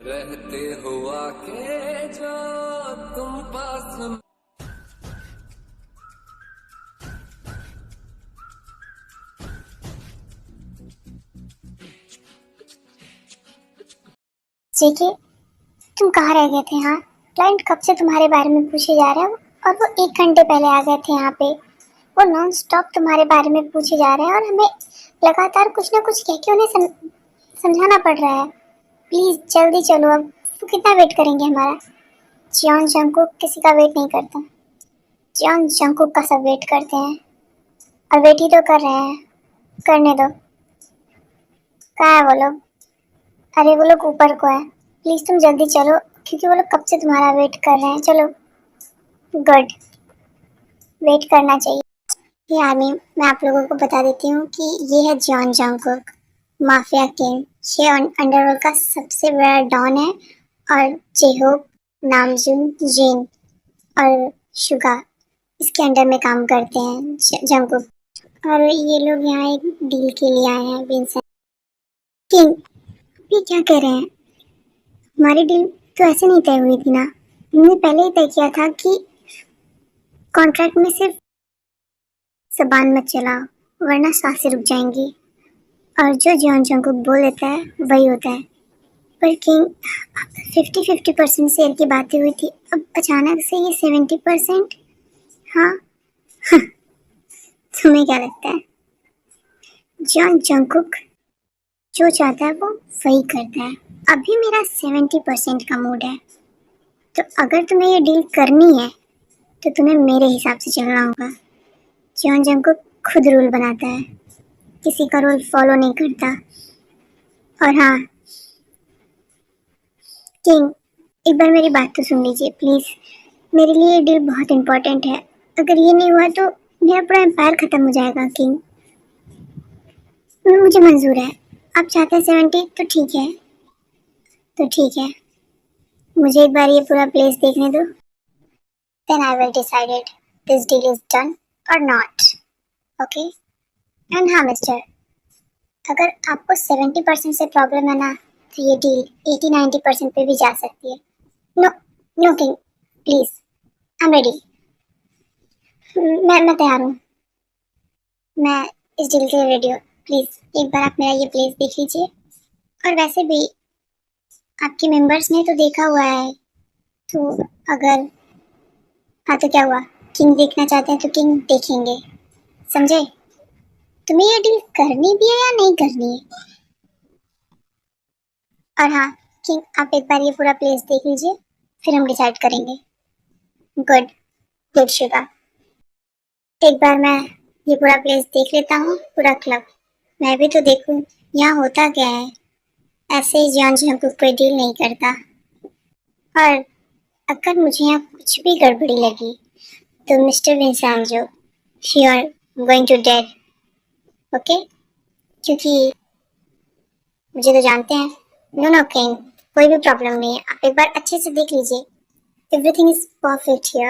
रहते हुआ के जो तुम पास। जेके, तुम कहाँ रह गए थे? हाँ, क्लाइंट कब से तुम्हारे बारे में पूछे जा रहे हैं और वो 1 घंटे पहले आ गए थे यहाँ पे। वो नॉन स्टॉप तुम्हारे बारे में पूछे जा रहे हैं और हमें लगातार कुछ ना कुछ कह के उन्हें समझाना पड़ रहा है। प्लीज जल्दी चलो अब। तो कितना वेट करेंगे हमारा? जॉन जंगकुक किसी का वेट नहीं करता। जॉन जंगकुक का सब वेट करते हैं और वेट ही तो कर रहे हैं। करने दो। कहाँ है वो लोग? अरे वो लोग ऊपर को है। प्लीज तुम जल्दी चलो क्योंकि वो लोग कब से तुम्हारा वेट कर रहे हैं। चलो। गुड। वेट करना चाहिए। ये आर्मी, मैं आप लोगों को बता देती हूँ कि ये है जॉन जंगकुक, माफिया किंग। ये अंडरवर्ल्ड का सबसे बड़ा डॉन है। और जेहोक, नामजून, जिन और शुगा इसके अंडर में काम करते हैं जंगकुक। और ये लोग यहाँ एक डील के लिए आए हैं विंसेंट। किंग, ये क्या कह रहे हैं? हमारी डील तो ऐसे नहीं तय हुई थी ना। हमने पहले ही तय किया था कि कॉन्ट्रैक्ट में सिर्फ जबान मत चलाओ वरना सांसें रुक जाएंगी। और जो जॉन जंगकुक बोल देता है वही होता है। पर किंग, 50-50% शेयर की बातें हुई थी, अब अचानक से ये 70%। हाँ। तुम्हें क्या लगता है? जॉन जंगकुक जो चाहता है वो वही करता है। अभी मेरा 70% का मूड है, तो अगर तुम्हें ये डील करनी है तो तुम्हें मेरे हिसाब से चलना होगा। जॉन जंगकुक खुद रूल बनाता है, किसी का रूल फॉलो नहीं करता। और हाँ किंग, एक बार मेरी बात तो सुन लीजिए प्लीज। मेरे लिए ये डील बहुत इंपॉर्टेंट है। अगर ये नहीं हुआ तो मेरा पूरा एम्पायर खत्म हो जाएगा किंग। मुझे मंजूर है। आप चाहते हैं 70 तो ठीक है। तो ठीक है, मुझे एक बार ये पूरा प्लेस देखने दो। Then I will decided this deal is done और नॉट। ओके। एंड हाँ मिस्टर, अगर आपको 70% से प्रॉब्लम है ना तो ये डील 80-90% पे भी जा सकती है। No, no king, please, I am ready. मैं तैयार हूँ। मैं इस डील के लिए रेडी हूँ। प्लीज एक बार आप मेरा ये प्लेस देख लीजिए। और वैसे भी आपके मेंबर्स ने तो देखा हुआ है, तो अगर हाँ तो क्या हुआ? किंग देखना चाहते हैं तो किंग देखेंगे, समझे? तुम्हें ये डील करनी भी है या नहीं करनी है? और हाँ किंग, आप एक बार ये पूरा प्लेस देख लीजिए, फिर हम डिसाइड करेंगे। गुड। गुड शिवा, एक बार मैं ये पूरा प्लेस देख लेता हूँ, पूरा क्लब। मैं भी तो देखूँ यहाँ होता क्या है। ऐसे ही जान जी हमको कोई डील नहीं करता। और अगर मुझे यहाँ कुछ भी गड़बड़ी लगी तो mister Vincenzo, you are going to dead. Okay? क्योंकि मुझे तो जानते हैं। नो नो किंग, कोई भी प्रॉब्लम नहीं है। आप एक बार अच्छे से देख लीजिए। Everything is perfect here.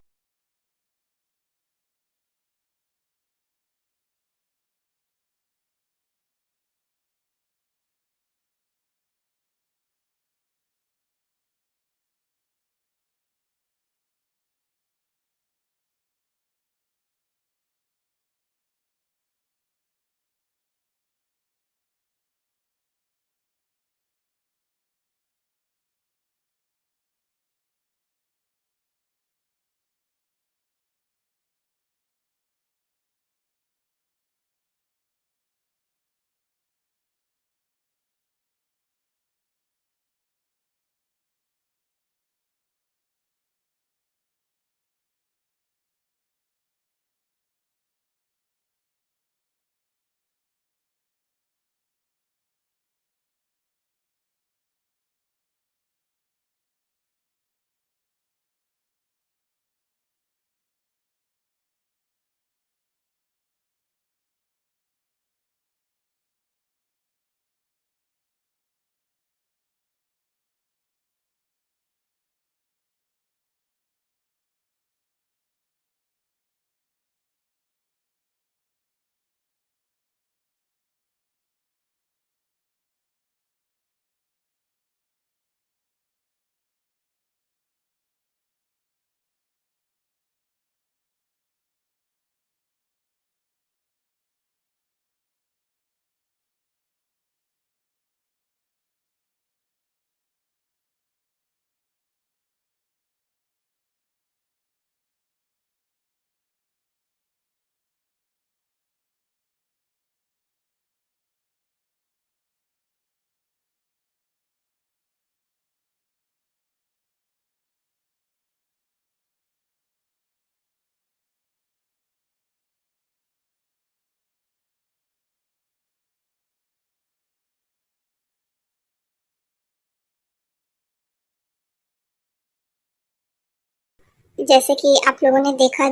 जैसे कि आप लोगों ने देखा,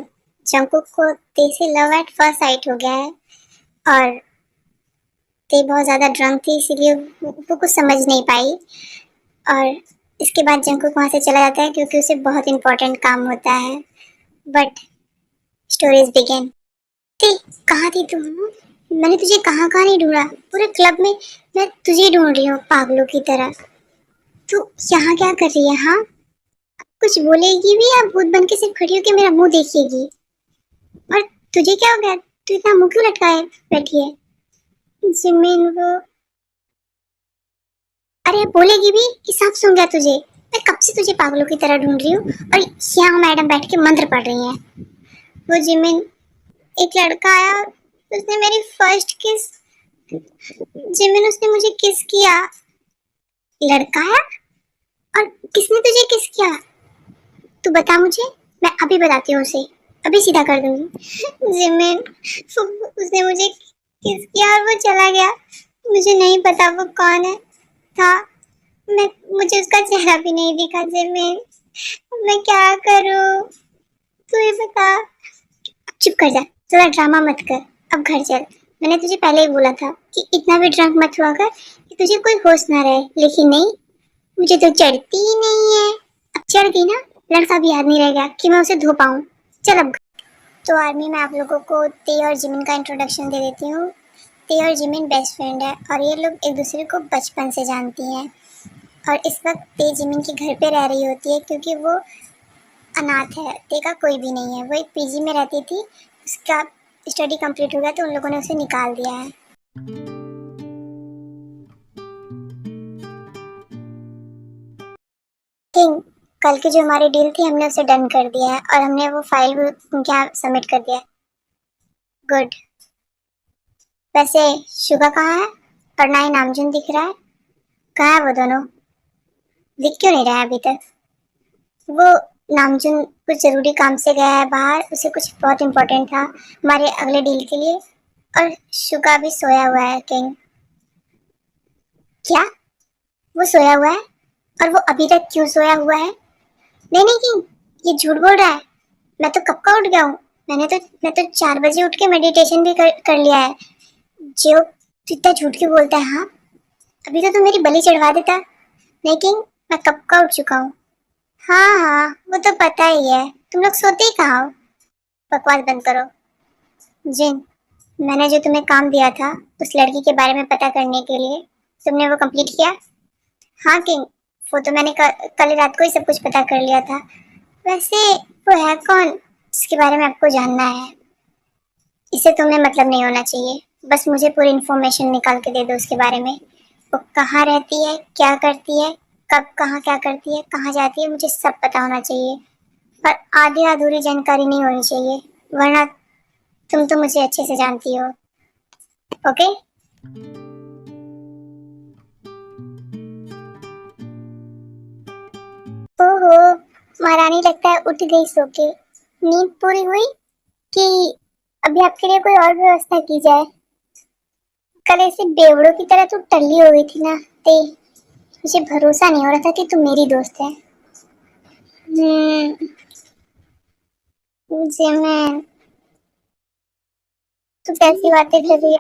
जंकुक को ते से लव एट फर्स्ट साइट हो गया है और ते बहुत ज़्यादा ड्रंक थी, इसीलिए वो कुछ समझ नहीं पाई। और इसके बाद जंकुक वहाँ से चला जाता है क्योंकि उसे बहुत इंपॉर्टेंट काम होता है। But stories begin. ते, कहाँ थी तुम? मैंने तुझे कहाँ कहाँ नहीं ढूंढा, पूरे क्लब में मैं तुझे ढूंढ रही हूँ पागलों की तरह। तू यहाँ क्या कर रही है? हाँ, कुछ बोलेगी भी या भूत बन के सिर्फ खड़ी होकर मेरा मुंह देखिएगी? और तुझे क्या हो गया? तू इतना मुंह क्यों लटकाए बैठी है? जिमिन वो, अरे बोलेगी भी कि सांप सूंघ गया तुझे? मैं कब से तुझे पागलों की तरह ढूंढ रही हूँ और यहाँ मैडम बैठ के मंत्र पढ़ रही हैं। वो जिमिन, एक लड़का आया, उसने मेरी फर्स्ट किस, जिमिन उसने मुझे किस किया। लड़का आया? और किसने तुझे किस किया? तू बता मुझे, मैं अभी बताती हूँ उसे, अभी सीधा कर दूंगी। जिमिन, उसने मुझे किस किया और वो चला गया। मुझे नहीं पता वो कौन है था, मैं, मुझे उसका चेहरा भी नहीं दिखा। जिमिन, मैं क्या करूँ, तू ही बता। चुप कर जा, थोड़ा ड्रामा मत कर, अब घर चल। मैंने तुझे पहले ही बोला था कि इतना भी ड्रंक मत हुआ कर कि तुझे कोई होश ना रहे, लेकिन नहीं, मुझे तो चढ़ती ही नहीं है। अब चढ़ गई ना, लड़का भी याद नहीं रह गया कि मैं उसे धो पाऊँ। चल अब। तो आर्मी में आप लोगों को ते और जिमिन का इंट्रोडक्शन दे देती हूँ। ते और जिमिन बेस्ट फ्रेंड है और ये लोग एक दूसरे को बचपन से जानती हैं। और इस वक्त ते जिमिन के घर पे रह रही होती है क्योंकि वो अनाथ है, ते का कोई भी नहीं है। वो एक पीजी में रहती थी, उसका स्टडी कंप्लीट हो गया तो उन लोगों ने उसे निकाल दिया है। किंग, कल की जो हमारी डील थी हमने उसे डन कर दिया है और हमने वो फाइल भी उनके यहाँ सबमिट कर दिया है। गुड। वैसे शुगा कहाँ है और ना ही नामजुन दिख रहा है? कहाँ है वो दोनों? दिख क्यों नहीं रहा है अभी तक? वो नामजुन कुछ जरूरी काम से गया है बाहर, उसे कुछ बहुत इम्पोर्टेंट था हमारे अगले डील के लिए। और शुगा भी सोया हुआ है। किंग, क्या वो सोया हुआ है? और वो अभी तक क्यों सोया हुआ है? नहीं नहीं किंग, ये झूठ बोल रहा है। मैं तो कब का उठ गया हूँ, मैं तो 4 बजे उठ के मेडिटेशन भी कर लिया है। जो तू इतना झूठ क्यों बोलता है? हाँ, अभी तो तू मेरी बलि चढ़वा देता। नहीं किंग, मैं कब का उठ चुका हूँ। हाँ हाँ, वो तो पता ही है, तुम लोग सोते ही कहाँ हो? बकवास बंद करो। जिन, मैंने जो तुम्हें काम दिया था उस लड़की के बारे में पता करने के लिए, तुमने वो कंप्लीट किया? हाँ किंग, वो तो मैंने कल रात को ही सब कुछ पता कर लिया था। वैसे वो है कौन जिसके बारे में आपको जानना है? इससे तुम्हें मतलब नहीं होना चाहिए, बस मुझे पूरी इन्फॉर्मेशन निकाल के दे दो उसके बारे में। वो कहाँ रहती है, क्या करती है, कब कहाँ क्या करती है, कहाँ जाती है, मुझे सब पता होना चाहिए। और आधी अधूरी जानकारी नहीं होनी चाहिए, वरना तुम तो मुझे अच्छे से जानती हो। ओके? ओहो, महारानी लगता है उठ गई सो के। नींद पूरी हुई कि अभी आपके लिए कोई और व्यवस्था की जाए? कल ऐसे बेवड़ों की तरह तू टल्ली हो गई थी ना ते, मुझे भरोसा नहीं हो रहा था कि तू मेरी दोस्त है। मुझे मैं, तू कैसी बातें कर रही है?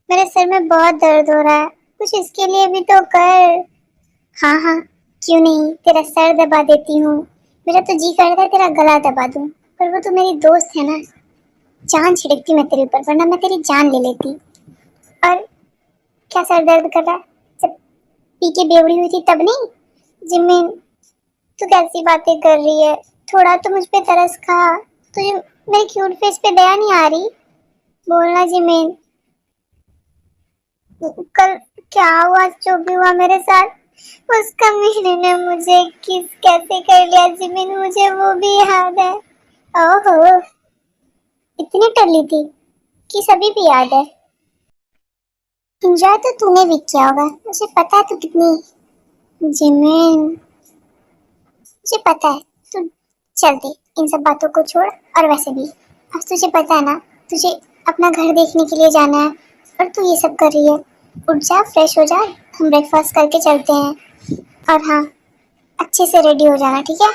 मेरे सर में बहुत दर्द हो रहा है, कुछ इसके लिए भी तो कर। हाँ हाँ, क्यों नहीं, तेरा सर दबा देती हूँ। मेरा तो जी करता है तेरा गला दबा दूँ, पर वो तो मेरी दोस्त है ना। जान छिड़कती मैं तेरे ऊपर, वरना मैं तेरी जान ले लेती। और क्या सर दर्द कर रहा है? जब पी के बेवड़ी हुई थी तब नहीं? जिमिन, तू कैसी बातें कर रही है? थोड़ा तो मुझ पे तरस खा। तुझे मेरे क्यूट फेस पे दया नहीं आ रही? बोलना जिमिन। कल क्या हुआ, जो भी हुआ मेरे साथ, उस कमीने ने मुझे किस कैसे कर लिया जिमिन, मुझे वो भी याद है। ओहो, इतनी टली थी कि सभी भी याद है। एंजॉय तो तूने भी किया होगा, मुझे पता है तू कितनी। जिमिन, मुझे पता है तू, चल दे इन सब बातों को छोड़। और वैसे भी अब तुझे पता है ना, तुझे अपना घर देखने के लिए जाना है और तू ये सब कर रही है। उठ जा, फ्रेश हो जा, हम ब्रेकफास्ट करके चलते हैं। और हाँ, अच्छे से रेडी हो जाना, ठीक है?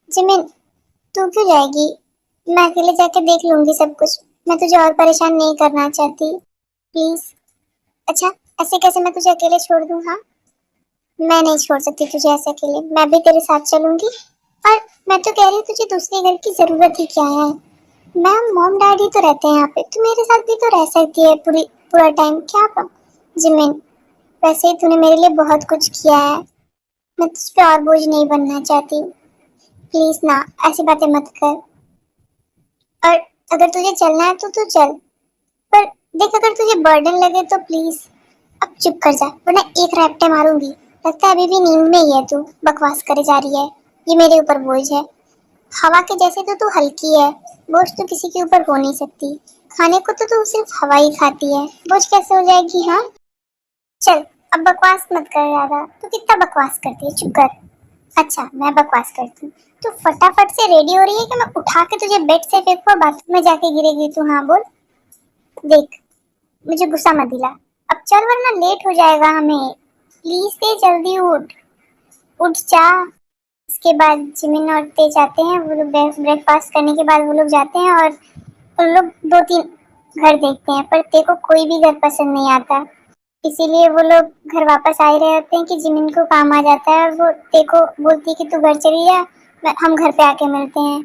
जिमिन, तू क्यों जाएगी? मैं अकेले जाके देख लूंगी सब कुछ। मैं तुझे और परेशान नहीं करना चाहती, प्लीज। अच्छा, ऐसे कैसे मैं तुझे अकेले छोड़ दूं? हाँ, मैं नहीं छोड़ सकती तुझे ऐसे अकेले। मैं भी तेरे साथ चलूंगी। और मैं तो कह रही हूँ, तुझे दूसरे घर की जरूरत ही क्या है? मैम, मॉम डैडी तो रहते हैं यहाँ पे, तू मेरे साथ भी तो रह सकती है पूरा टाइम। क्या जिमिन, वैसे ही तूने मेरे लिए बहुत कुछ किया है। मैं तुझ पे और बोझ नहीं बनना चाहती। प्लीज ना, ऐसी बातें मत कर। और अगर तुझे चलना है तो तू चल, पर देख, अगर तुझे बर्डन लगे तो प्लीज अब चुप कर जा, वरना एक रैपटे मारूंगी। लगता है अभी भी नींद में ही है तू, बकवास करे जा रही है। ये मेरे ऊपर बोझ है। हवा के जैसे तो तू हल्की है, बोझ तो किसी के ऊपर हो नहीं सकती। खाने को तो तू सिर्फ हवा ही खाती है, बोझ कैसे हो जाएगी? हाँ, चल, अब बकवास मत कर ज्यादा। तू कितना बकवास करती है, चुप कर। अच्छा, मैं बकवास करती हूँ? तू फटाफट से रेडी हो रही है कि मैं उठा के तुझे बेड से फेंकूं और बाथरूम में जाके गिरेगी तू? हाँ बोल। देख, मुझे गुस्सा मत दिला। अब चल, वरना लेट हो जाएगा हमें। प्लीज से जल्दी उठ, उठ जा। इसके बाद जिमिन और ते जाते हैं, वो लोग ब्रेकफास्ट करने के बाद वो लोग जाते हैं और उन लोग दो तीन घर देखते हैं, पर ते को कोई भी घर पसंद नहीं आता। इसीलिए वो लोग घर वापस आ ही रहे होते हैं कि जिमिन को काम आ जाता है और वो ते को बोलती है कि तू घर चली जा, हम घर पे आके मिलते हैं।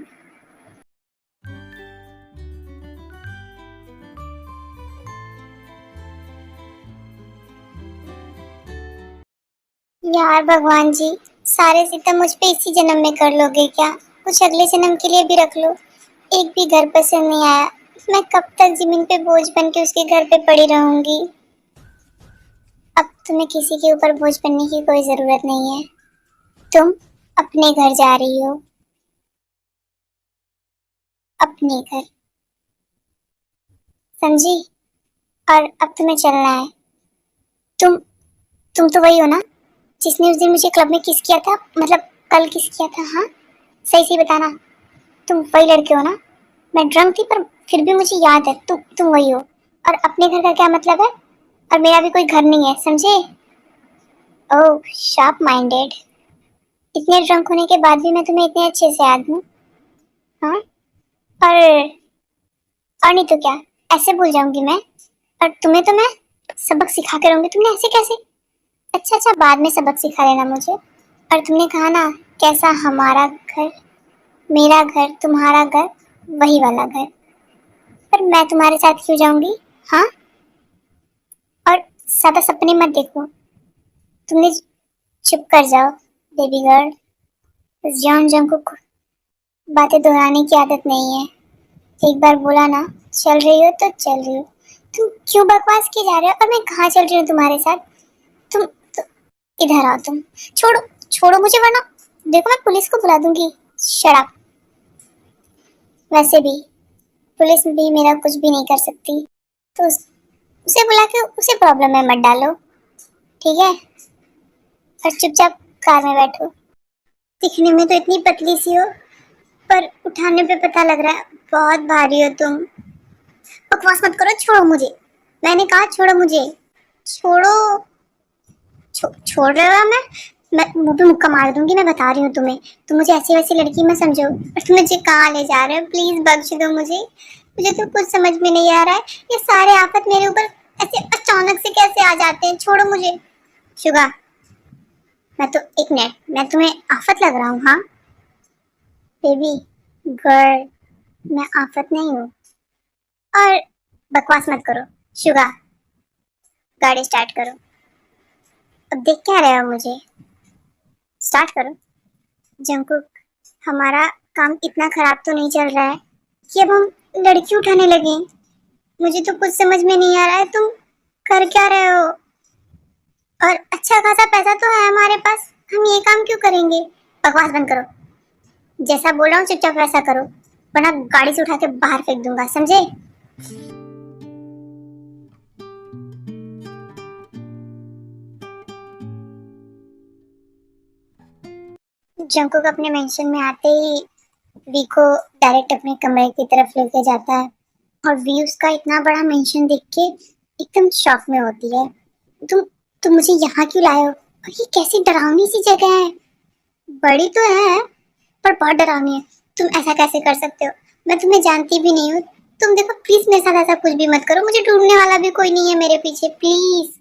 यार भगवान जी, सारे सितम मुझ पे इसी जन्म में कर लोगे क्या? कुछ अगले जन्म के लिए भी रख लो। एक भी घर पसंद नहीं आया। मैं कब तक जिमिन पे बोझ बन के उसके घर पे पड़ी रहूंगी? अब तुम्हें किसी के ऊपर बोझ बनने की कोई जरूरत नहीं है। तुम अपने घर जा रही हो, अपने घर, समझी? और अब तुम्हें चलना है। तुम तुम तो वही हो ना जिसने उस दिन मुझे क्लब में किस किया था, मतलब कल किस किया था? हाँ, सही सही बताना। तुम वही लड़के हो ना? मैं ड्रंक थी पर फिर भी मुझे याद है, तुम वही हो। और अपने घर का क्या मतलब है? और मेरा भी कोई घर नहीं है, समझे? ओह, शार्प माइंडेड। इतने ड्रंक होने के बाद भी मैं तुम्हें इतने अच्छे से याद हूँ? हाँ, और और नहीं तो क्या, ऐसे भूल जाऊंगी मैं? और तुम्हें तो मैं सबक सिखा के रहूंगी। तुमने ऐसे कैसे? अच्छा अच्छा, बाद में सबक सिखा लेना मुझे। और तुमने कहा ना, कैसा हमारा घर, मेरा घर, तुम्हारा घर, वही वाला घर। पर मैं तुम्हारे साथ क्यों जाऊंगी? हाँ, और ज्यादा सपने मत देखो। तुमने चुप कर जाओ, बेबी गर्ल। इस जॉन जंग को बातें दोहराने की आदत नहीं है। एक बार बोला ना, चल रही हो तो चल रही हो। तुम क्यों बकवास किए जा रहे हो? और मैं कहाँ चल रही हूँ तुम्हारे साथ? तुम इधर आओ। तुम छोड़ो, छोड़ो मुझे, वरना देखो मैं पुलिस को बुला दूंगी। Shut up. वैसे भी पुलिस भी मेरा कुछ भी नहीं कर सकती, तो उसे बुला के उसे प्रॉब्लम में मत डालो, ठीक है? और चुपचाप कार में बैठो। दिखने में तो इतनी पतली सी हो, पर उठाने पे पता लग रहा है बहुत भारी हो तुम। बकवास मत करो, छोड़ो मुझे। मैंने कहा छोड़ो मुझे। छोड़ो। छोड़ रहे हो? मैं मुंह पे मुक्का मार दूंगी, मैं बता रही हूँ तुम्हें। तुम मुझे ऐसी वैसी लड़की में समझो, और तुम मुझे कहाँ ले जा रहे हो? प्लीज बख्श दो मुझे। मुझे तो कुछ समझ में नहीं आ रहा है, ये सारे आफत मेरे ऊपर ऐसे अचानक से कैसे आ जाते हैं? छोड़ो मुझे। शुगा, मैं तो एक मिनट, मैं तुम्हें आफत लग रहा हूँ? हाँ बेबी गर्ल, मैं आफत नहीं हूँ। और बकवास मत करो। शुगा, गाड़ी स्टार्ट करो। अब देख क्या रहे हो मुझे? स्टार्ट करो। जंकुक, हमारा काम इतना खराब तो नहीं चल रहा है कि अब हम लड़की उठाने लगे? मुझे तो कुछ समझ में नहीं आ रहा है, तुम कर क्या रहे हो? और अच्छा खासा पैसा तो है हमारे पास, हम ये काम क्यों करेंगे? बकवास बंद करो। जैसा बोल रहा हूँ चुपचाप वैसा करो, वरना गाड़ी से उठा के बाहर फेंक दूंगा, समझे? जंकुक अपने मेंशन में आते ही वी को डायरेक्ट अपने कमरे की तरफ लेके जाता है, और वी उसका इतना बड़ा मेंशन देख के एकदम शॉक में होती है। तुम तुम मुझे यहाँ क्यों लाए हो? और ये कैसी डरावनी सी जगह है? बड़ी तो है, पर बहुत डरावनी है। तुम ऐसा कैसे कर सकते हो? मैं तुम्हें जानती भी नहीं हूँ। तुम देखो प्लीज मेरे साथ ऐसा कुछ भी मत करो। मुझे ढूंढने वाला भी कोई नहीं है मेरे पीछे, प्लीज।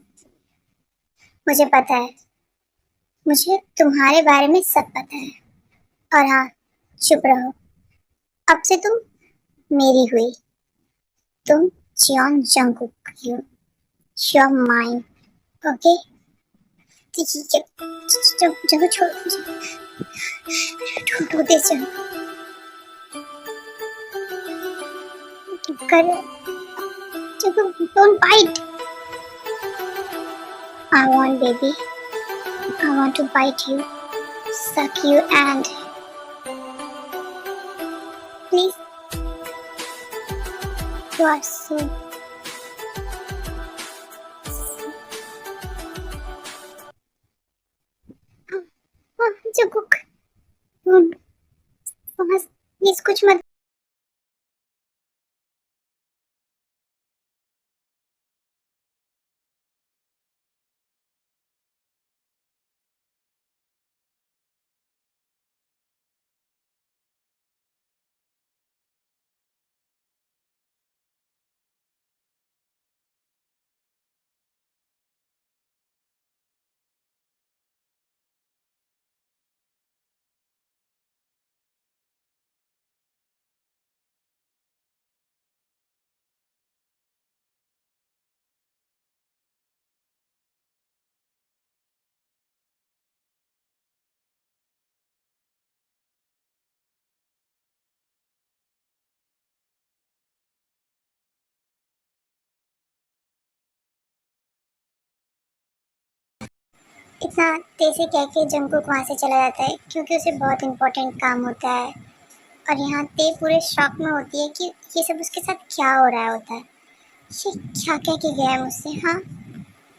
मुझे पता है, मुझे तुम्हारे बारे में सब पता है। और हाँ, चुप रहो। अब से तुम मेरी हुई। तुम जियोन जंगकुक हो। You're mine. ओके? जगह छोड़ ढूंढो दे कर जगह don't bite. I want baby. I want to bite you, suck you and please. You are so जगह बस प्लीज कुछ मत। इतना तेज से कह के जंगकुक वहाँ से चला जाता है क्योंकि उसे बहुत इम्पोर्टेंट काम होता है। और यहाँ ते पूरे शॉक में होती है कि ये सब उसके साथ क्या हो रहा होता है। ये क्या कह के गया है मुझसे? हाँ,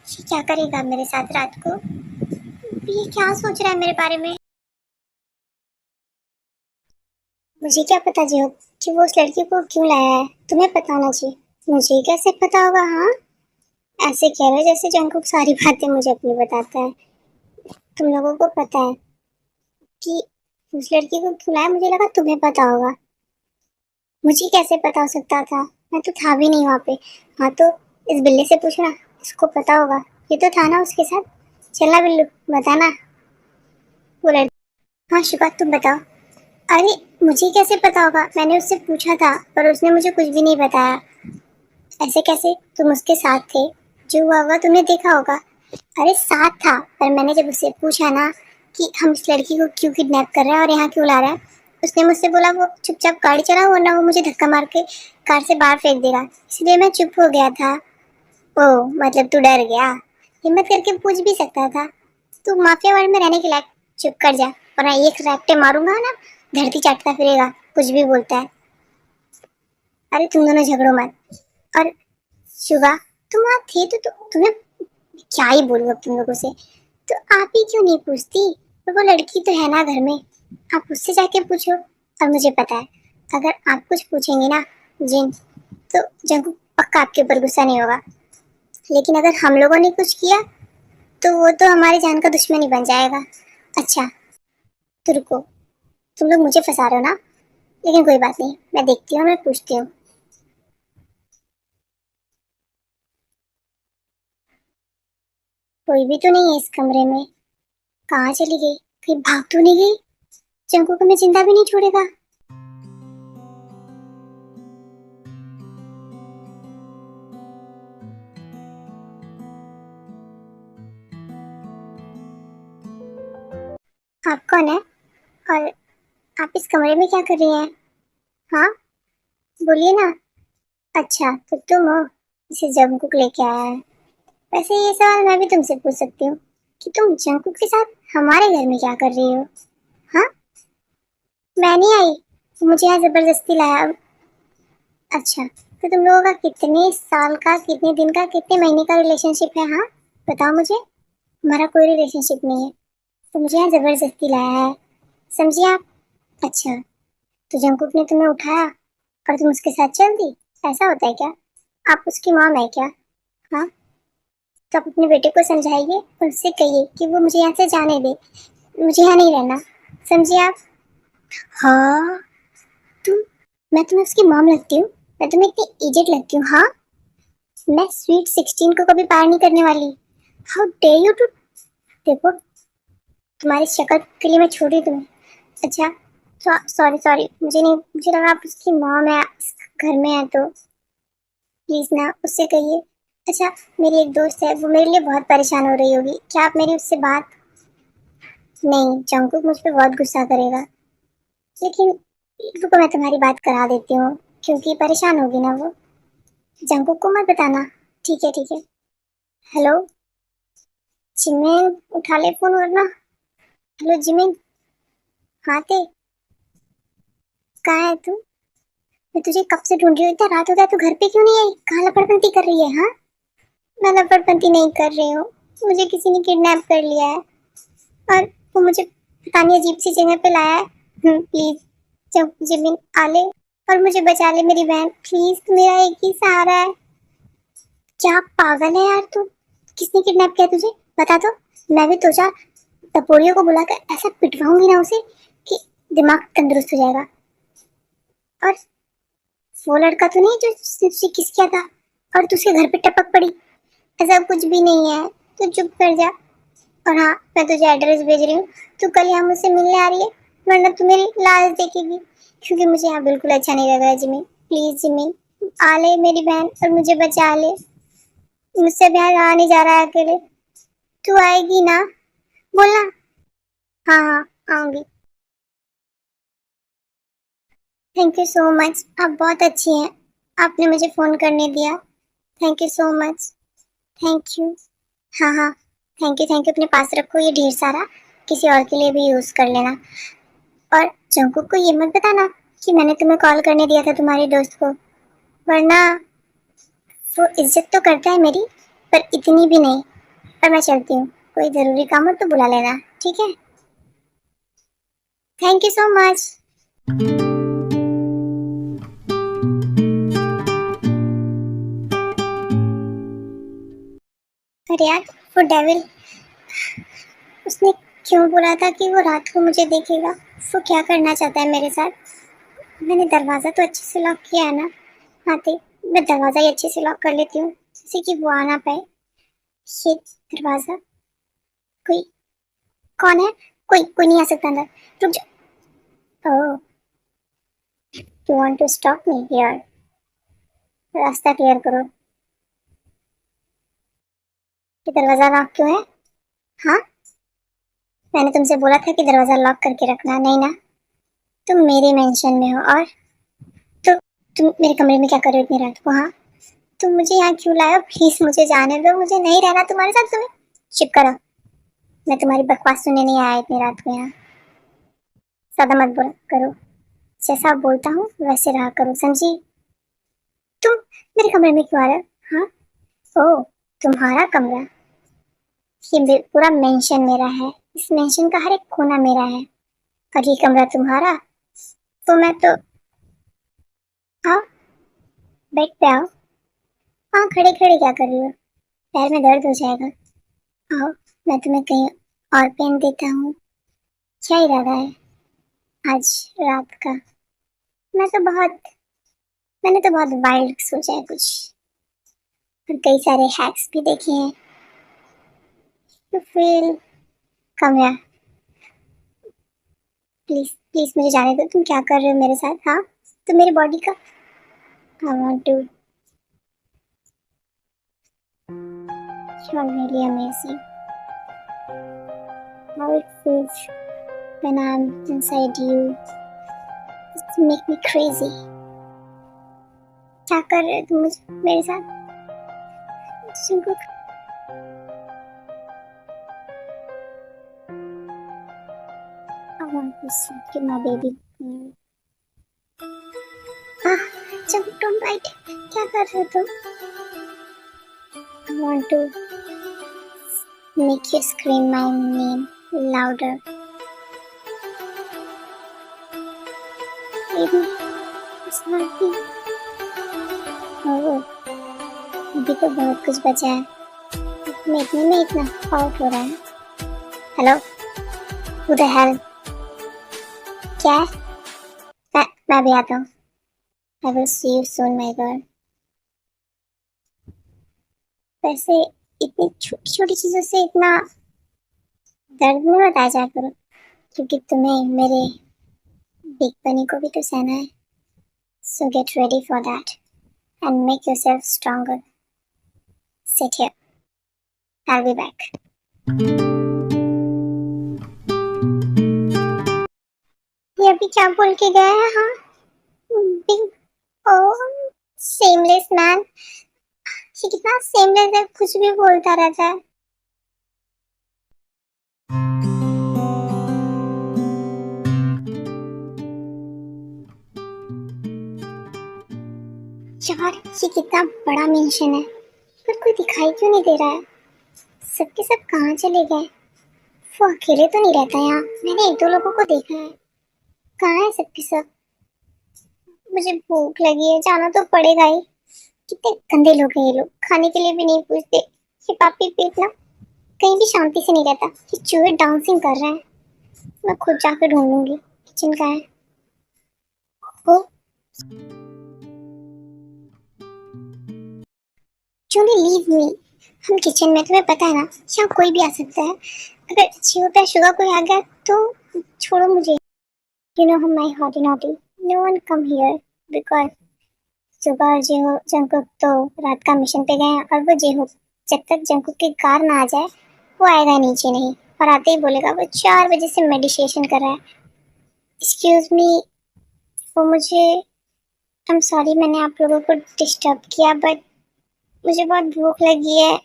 ये क्या करेगा मेरे साथ रात को? ये क्या सोच रहा है मेरे बारे में? मुझे क्या पता जी कि वो उस लड़की को क्यों लाया है? तुम्हें पता होना चाहिए। मुझे कैसे पता होगा? हाँ, ऐसे कह रहे हो जैसे जंगकुक सारी बातें मुझे अपनी बताता है। तुम लोगों को पता है कि उस लड़की को क्यों लाया? मुझे लगा तुम्हें पता होगा। मुझे कैसे पता हो सकता था? मैं तो था भी नहीं वहाँ पे। हाँ तो इस बिल्ली से पूछना, इसको पता होगा। ये तो था ना उसके साथ। चलना बिल्लू, बताना वो लड़की। हाँ शिवा, तुम बताओ। अरे मुझे कैसे पता होगा? मैंने उससे पूछा था पर उसने मुझे कुछ भी नहीं बताया। ऐसे कैसे? तुम उसके साथ थे, जो हुआ हुआ तुमने देखा होगा। अरे साथ था, पर मैंने जब उससे पूछा ना कि हम इस लड़की को क्यों किडनैप कर रहे हैं और यहाँ क्यों ला रहा है, उसने मुझसे बोला वो चुपचाप गाड़ी चलाओ वरना वो मुझे धक्का मार के कार से बाहर फेंक देगा। इसलिए मैं चुप हो गया था। ओह मतलब तू डर गया? हिम्मत करके पूछ भी सकता था। तू माफिया वर्ल्ड में रहने के लायक। चुप कर जा वरना एक रैप्टे मारूंगा ना, धरती चाटता फिरेगा। कुछ भी बोलता है। अरे तुम दोनों झगड़ो मत। और शुगा, तुम वहाँ थे तो तुम्हें क्या ही बोलूँ अब तुम लोगों से। तो आप ही क्यों नहीं पूछती? तो वो लड़की तो है ना घर में, आप उससे जाके पूछो। और मुझे पता है अगर आप कुछ पूछेंगे ना जिन, तो जंगू पक्का आपके ऊपर गुस्सा नहीं होगा। लेकिन अगर हम लोगों ने कुछ किया तो वो तो हमारी जान का दुश्मन ही बन जाएगा। अच्छा तो रुको, तुम लोग मुझे फंसा रहे हो ना? लेकिन कोई बात नहीं, मैं देखती हूँ, मैं पूछती हूँ। कोई भी तो नहीं है इस कमरे में। कहाँ चली गई? कहीं भाग तो नहीं गई? जंगू को मैं जिंदा भी नहीं छोड़ेगा। आप कौन है? और आप इस कमरे में क्या कर रही हैं? हाँ बोलिए ना। अच्छा तो तुम हो जिसे जंगकुक लेके आया है। वैसे ये सवाल मैं भी तुमसे पूछ सकती हूँ कि तुम जंगकुक के साथ हमारे घर में क्या कर रही हो? हाँ, मैं नहीं आई, मुझे यहाँ जबरदस्ती लाया। अच्छा तो तुम लोगों का कितने साल का, कितने दिन का, कितने महीने का रिलेशनशिप है? हाँ बताओ मुझे। हमारा कोई रिलेशनशिप नहीं है, तो मुझे यहाँ जबरदस्ती लाया है, समझिए आप। अच्छा तो जंगकुक ने तुम्हें उठाया और तुम उसके साथ चल दी, ऐसा होता है क्या? आप उसकी मॉम है क्या? हाँ तो आप अपने बेटे को समझाइए और उससे कहिए कि वो मुझे यहाँ से जाने दे। मुझे यहाँ नहीं रहना, समझिए आप। हाँ, तुम मैं तुम्हें उसकी मॉम लगती हूँ? मैं तुम्हें इतनी इडियट लगती हूँ? हाँ, मैं स्वीट 16 को कभी पार नहीं करने वाली। How dare you to. देखो, तुम्हारी शक्ल के लिए मैं छोड़ रही तुम्हें। अच्छा, सॉरी सॉरी, मुझे नहीं, मुझे लगा आप उसकी मॉम है, घर में है, तो प्लीज ना उससे कहिए। अच्छा, मेरी एक दोस्त है, वो मेरे लिए बहुत परेशान हो रही होगी, क्या आप मेरी उससे बात। नहीं, जंकुक मुझ पे बहुत गुस्सा करेगा, लेकिन रुको, मैं तुम्हारी बात करा देती हूँ, क्योंकि परेशान होगी ना वो। जंकुक को मत बताना। ठीक है ठीक है। हेलो जिमिन, उठा ले फोन वरना। Hello Jimin. हाँ ते, कहाँ है तू? मैं तुझे कब से ढूंढ रही हूँ, इतना रात होता है, तू घर पे क्यों नहीं आई? कहाँ लपड़पंती कर रही है? हाँ, मैं लपड़पंती नहीं कर रही हूँ, मुझे किसी ने किडनैप कर लिया है, और वो मुझे पता नहीं अजीब सी जगह पे लाया है। प्लीज जब जिमिन आ ले और मुझे बचा ले, मेरी बहन, प्लीज, तू मेरा एक ही सहारा है। क्या पागल है यार तू? किसने किडनैप किया तुझे, बता तो। मैं भी दो चार टपोरियों को बुलाकर ऐसा पिटवाऊंगी ना उसे कि दिमाग तंदुरुस्त हो जाएगा। और वो लड़का तो नहीं जो तुझसे किस किया था और तू उसके घर पे टपक पड़ी? ऐसा कुछ भी नहीं है, तू चुप कर जा। और हाँ, मैं तुझे एड्रेस भेज रही हूँ, तू कल यहाँ मुझसे मिलने आ रही है, वरना तू मेरी लाश देखेगी, क्योंकि मुझे यहाँ बिल्कुल अच्छा नहीं लग रहा है। जिमी, प्लीज जिमी, आ ले मेरी बहन और मुझे बचा ले, मुझसे अब यहाँ रहा नहीं जा रहा है अकेले। तू आएगी ना, बोलना। हाँ हाँ, आऊंगी। थैंक यू सो मच, आप बहुत अच्छी हैं, आपने मुझे फ़ोन करने दिया। Thank you so much. Thank you. हाँ हाँ, थैंक यू, अपने पास रखो ये ढेर सारा, किसी और के लिए भी यूज़ कर लेना। और जंकुक को ये मत बताना कि मैंने तुम्हें कॉल करने दिया था तुम्हारी दोस्त को, वरना वो इज्जत तो करता है मेरी, पर इतनी भी नहीं। पर मैं चलती हूँ, कोई ज़रूरी काम हो तो बुला लेना, ठीक है? Thank you so much. अरे यार, वो डेविल, उसने क्यों बोला था कि वो रात को मुझे देखेगा? वो क्या करना चाहता है मेरे साथ? मैंने दरवाज़ा तो अच्छे से लॉक किया है ना? हाँ तो मैं दरवाज़ा ही अच्छे से लॉक कर लेती हूँ, जिससे कि वो आ ना पाए। ये दरवाज़ा, कोई, कौन है? कोई कोई नहीं आ सकता अंदर, रुक जा। Oh, you want to stop me here? रास्ता क्लियर करो। ये दरवाज़ा लॉक क्यों है? हाँ, मैंने तुमसे बोला था कि दरवाज़ा लॉक करके रखना, नहीं ना? तुम मेरे मेंशन में हो, और तो तुम मेरे कमरे में क्या कर रहे हो इतनी रात को? हाँ, तुम मुझे यहाँ क्यों लाए हो? प्लीज मुझे जाने दो, मुझे नहीं रहना तुम्हारे साथ। तुम्हें चुप करो, मैं तुम्हारी बकवास सुनने नहीं आया इतनी रात को यहाँ। ज्यादा मत बोला करो, जैसा बोलता हूँ वैसे रहा करो, समझी? तुम मेरे कमरे में क्यों आ रहे हो? हाँ, ओ, तुम्हारा कमरा? ये पूरा मेंशन मेरा है, इस मेंशन का हर एक कोना मेरा है, और ये कमरा तुम्हारा? तो मैं तो, हाँ, बेड पे आओ। हाँ, खड़े खड़े क्या कर रही हो? पैर में दर्द हो जाएगा। आओ, मैं तुम्हें कहीं और पेन देता हूँ। क्या इरादा है आज रात का? मैं तो बहुत मैंने तो बहुत वाइल्ड सोचा है कुछ, और कई सारे हैक्स भी देखे हैं, तो फिर कम यार, प्लीज प्लीज मुझे जाने दो। तुम क्या कर रहे हो मेरे साथ? हाँ, तो मेरी बॉडी का, I want to, you are really amazing, how it feels when I am inside you, it's make me crazy. क्या कर रहे हो तुम मुझे मेरे साथ? तुमको, I want to sleep with my baby. Ah, jump, don't bite. क्या कर रहे हो तुम? I want to make you scream my name louder. Baby, it's not me. Oh, अभी तो बहुत कुछ बचा है, मैं इतने में इतना आउट हो रहा है। Hello, who the hell? क्या है? मैं भी आता हूँ। I will see you soon my girl. वैसे इतनी छोटी छोटी चीजों से इतना दर्द में मत आ जाया करो, क्योंकि तुम्हें मेरे बिग बनी को भी तो सहना है। सो get ready for that and make yourself stronger. Sit here, I will be back. ये अभी क्या बोल के गया है? हाँ, बिग ओ सेमलेस मैन। ये कितना सेमलेस है, कुछ भी बोलता रहता है। यार ये कितना बड़ा मेंशन है, पर कोई दिखाई क्यों नहीं दे रहा है? सबके सब कहाँ चले गए? वो अकेले तो नहीं रहता यहाँ, मैंने एक दो लोगों को देखा है। कहाँ है सबके सब? मुझे भूख लगी है, जाना तो पड़ेगा ही। कितने गंदे लोग हैं ये लोग, खाने के लिए भी नहीं पूछते। ये पापी पेट ना कहीं भी शांति से नहीं रहता। ये चूहे डांसिंग कर रहे हैं। मैं खुद जाकर ढूंढूंगी किचन का है। ओ चूहे लीव मी, हम किचन में, तुम्हें पता है ना यहाँ कोई भी आ सकता है। अगर जियो पे शुगर कोई आ गया तो छोड़ो मुझे। You know my hottie naughty, no one come here because सुबह और जेहो जंकुक तो रात का मिशन पे गए हैं, और वो जेहो जब तक जंकुक की कार ना आ जाए वो आएगा नीचे नहीं, और आते ही बोलेगा वो 4 बजे से मेडिटेशन कर रहा है। एक्सक्यूज मी, वो मुझे, आई एम सॉरी मैंने आप लोगों को डिस्टर्ब किया, बट मुझे बहुत भूख लगी है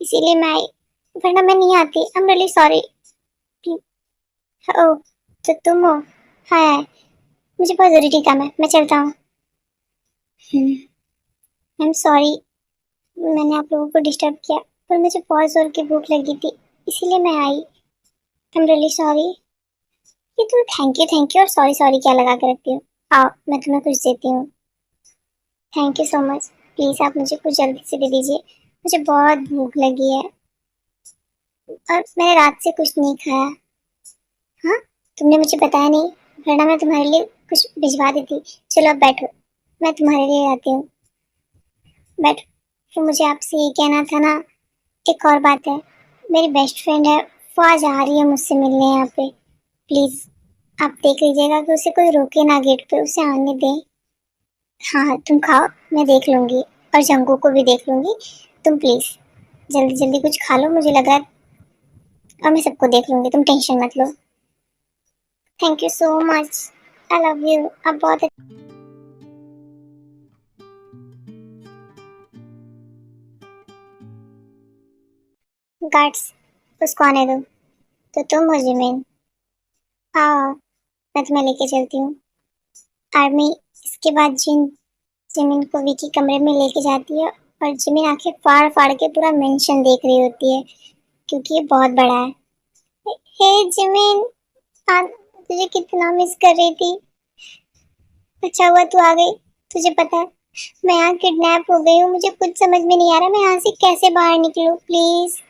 इसीलिए मैं आई, वरना मैं नहीं आती। I am really sorry. ओ तो तुम हो? हाँ, मुझे बहुत ज़रूरी काम है, मैं चलता हूँ। आई एम सॉरी मैंने आप लोगों को डिस्टर्ब किया, पर मुझे बहुत ज़ोर की भूख लगी थी इसीलिए मैं आई। I am really sorry. ये तुम थैंक यू और सॉरी सॉरी क्या लगा के रखती हो? आओ मैं तुम्हें कुछ देती हूँ। Thank you so much. Please आप मुझे कुछ जल्दी से दे दीजिए, मुझे बहुत भूख लगी है और मैंने रात से कुछ नहीं खाया। हाँ, तुमने मुझे बताया नहीं, वरना मैं तुम्हारे लिए कुछ भिजवा देती। चलो अब बैठो, मैं तुम्हारे लिए आती हूँ। बैठो। तो मुझे आपसे ये कहना था ना, एक और बात है। मेरी बेस्ट फ्रेंड है, वो आज आ रही है मुझसे मिलने यहाँ पे। प्लीज़ आप देख लीजिएगा कि उसे कोई रोके ना गेट पे, उसे आने दें। हाँ तुम खाओ, मैं देख लूँगी और जंगू को भी देख लूँगी। तुम प्लीज़ जल्दी जल्दी कुछ खा लो, मुझे लगा, और मैं सबको देख लूँगी, तुम टेंशन मत लो। Thank you so much, I love you. आप बहुत गार्ड्स, उसको आने दो। तो तुम हो जिमिन? हाँ, मैं तुम्हें लेके चलती हूँ। आर्मी इसके बाद जिमिन को विकी कमरे में लेके जाती है, और जिमिन आंखें फाड़ फाड़ के पूरा मेंशन देख रही होती है, क्योंकि ये बहुत बड़ा है। हे जिमिन, तुझे कितना मिस कर रही थी। अच्छा हुआ तू आ गई। तुझे पता है मैं यहाँ किडनैप हो गई हूँ, मुझे कुछ समझ में नहीं आ रहा मैं यहाँ से कैसे बाहर निकलूँ। प्लीज।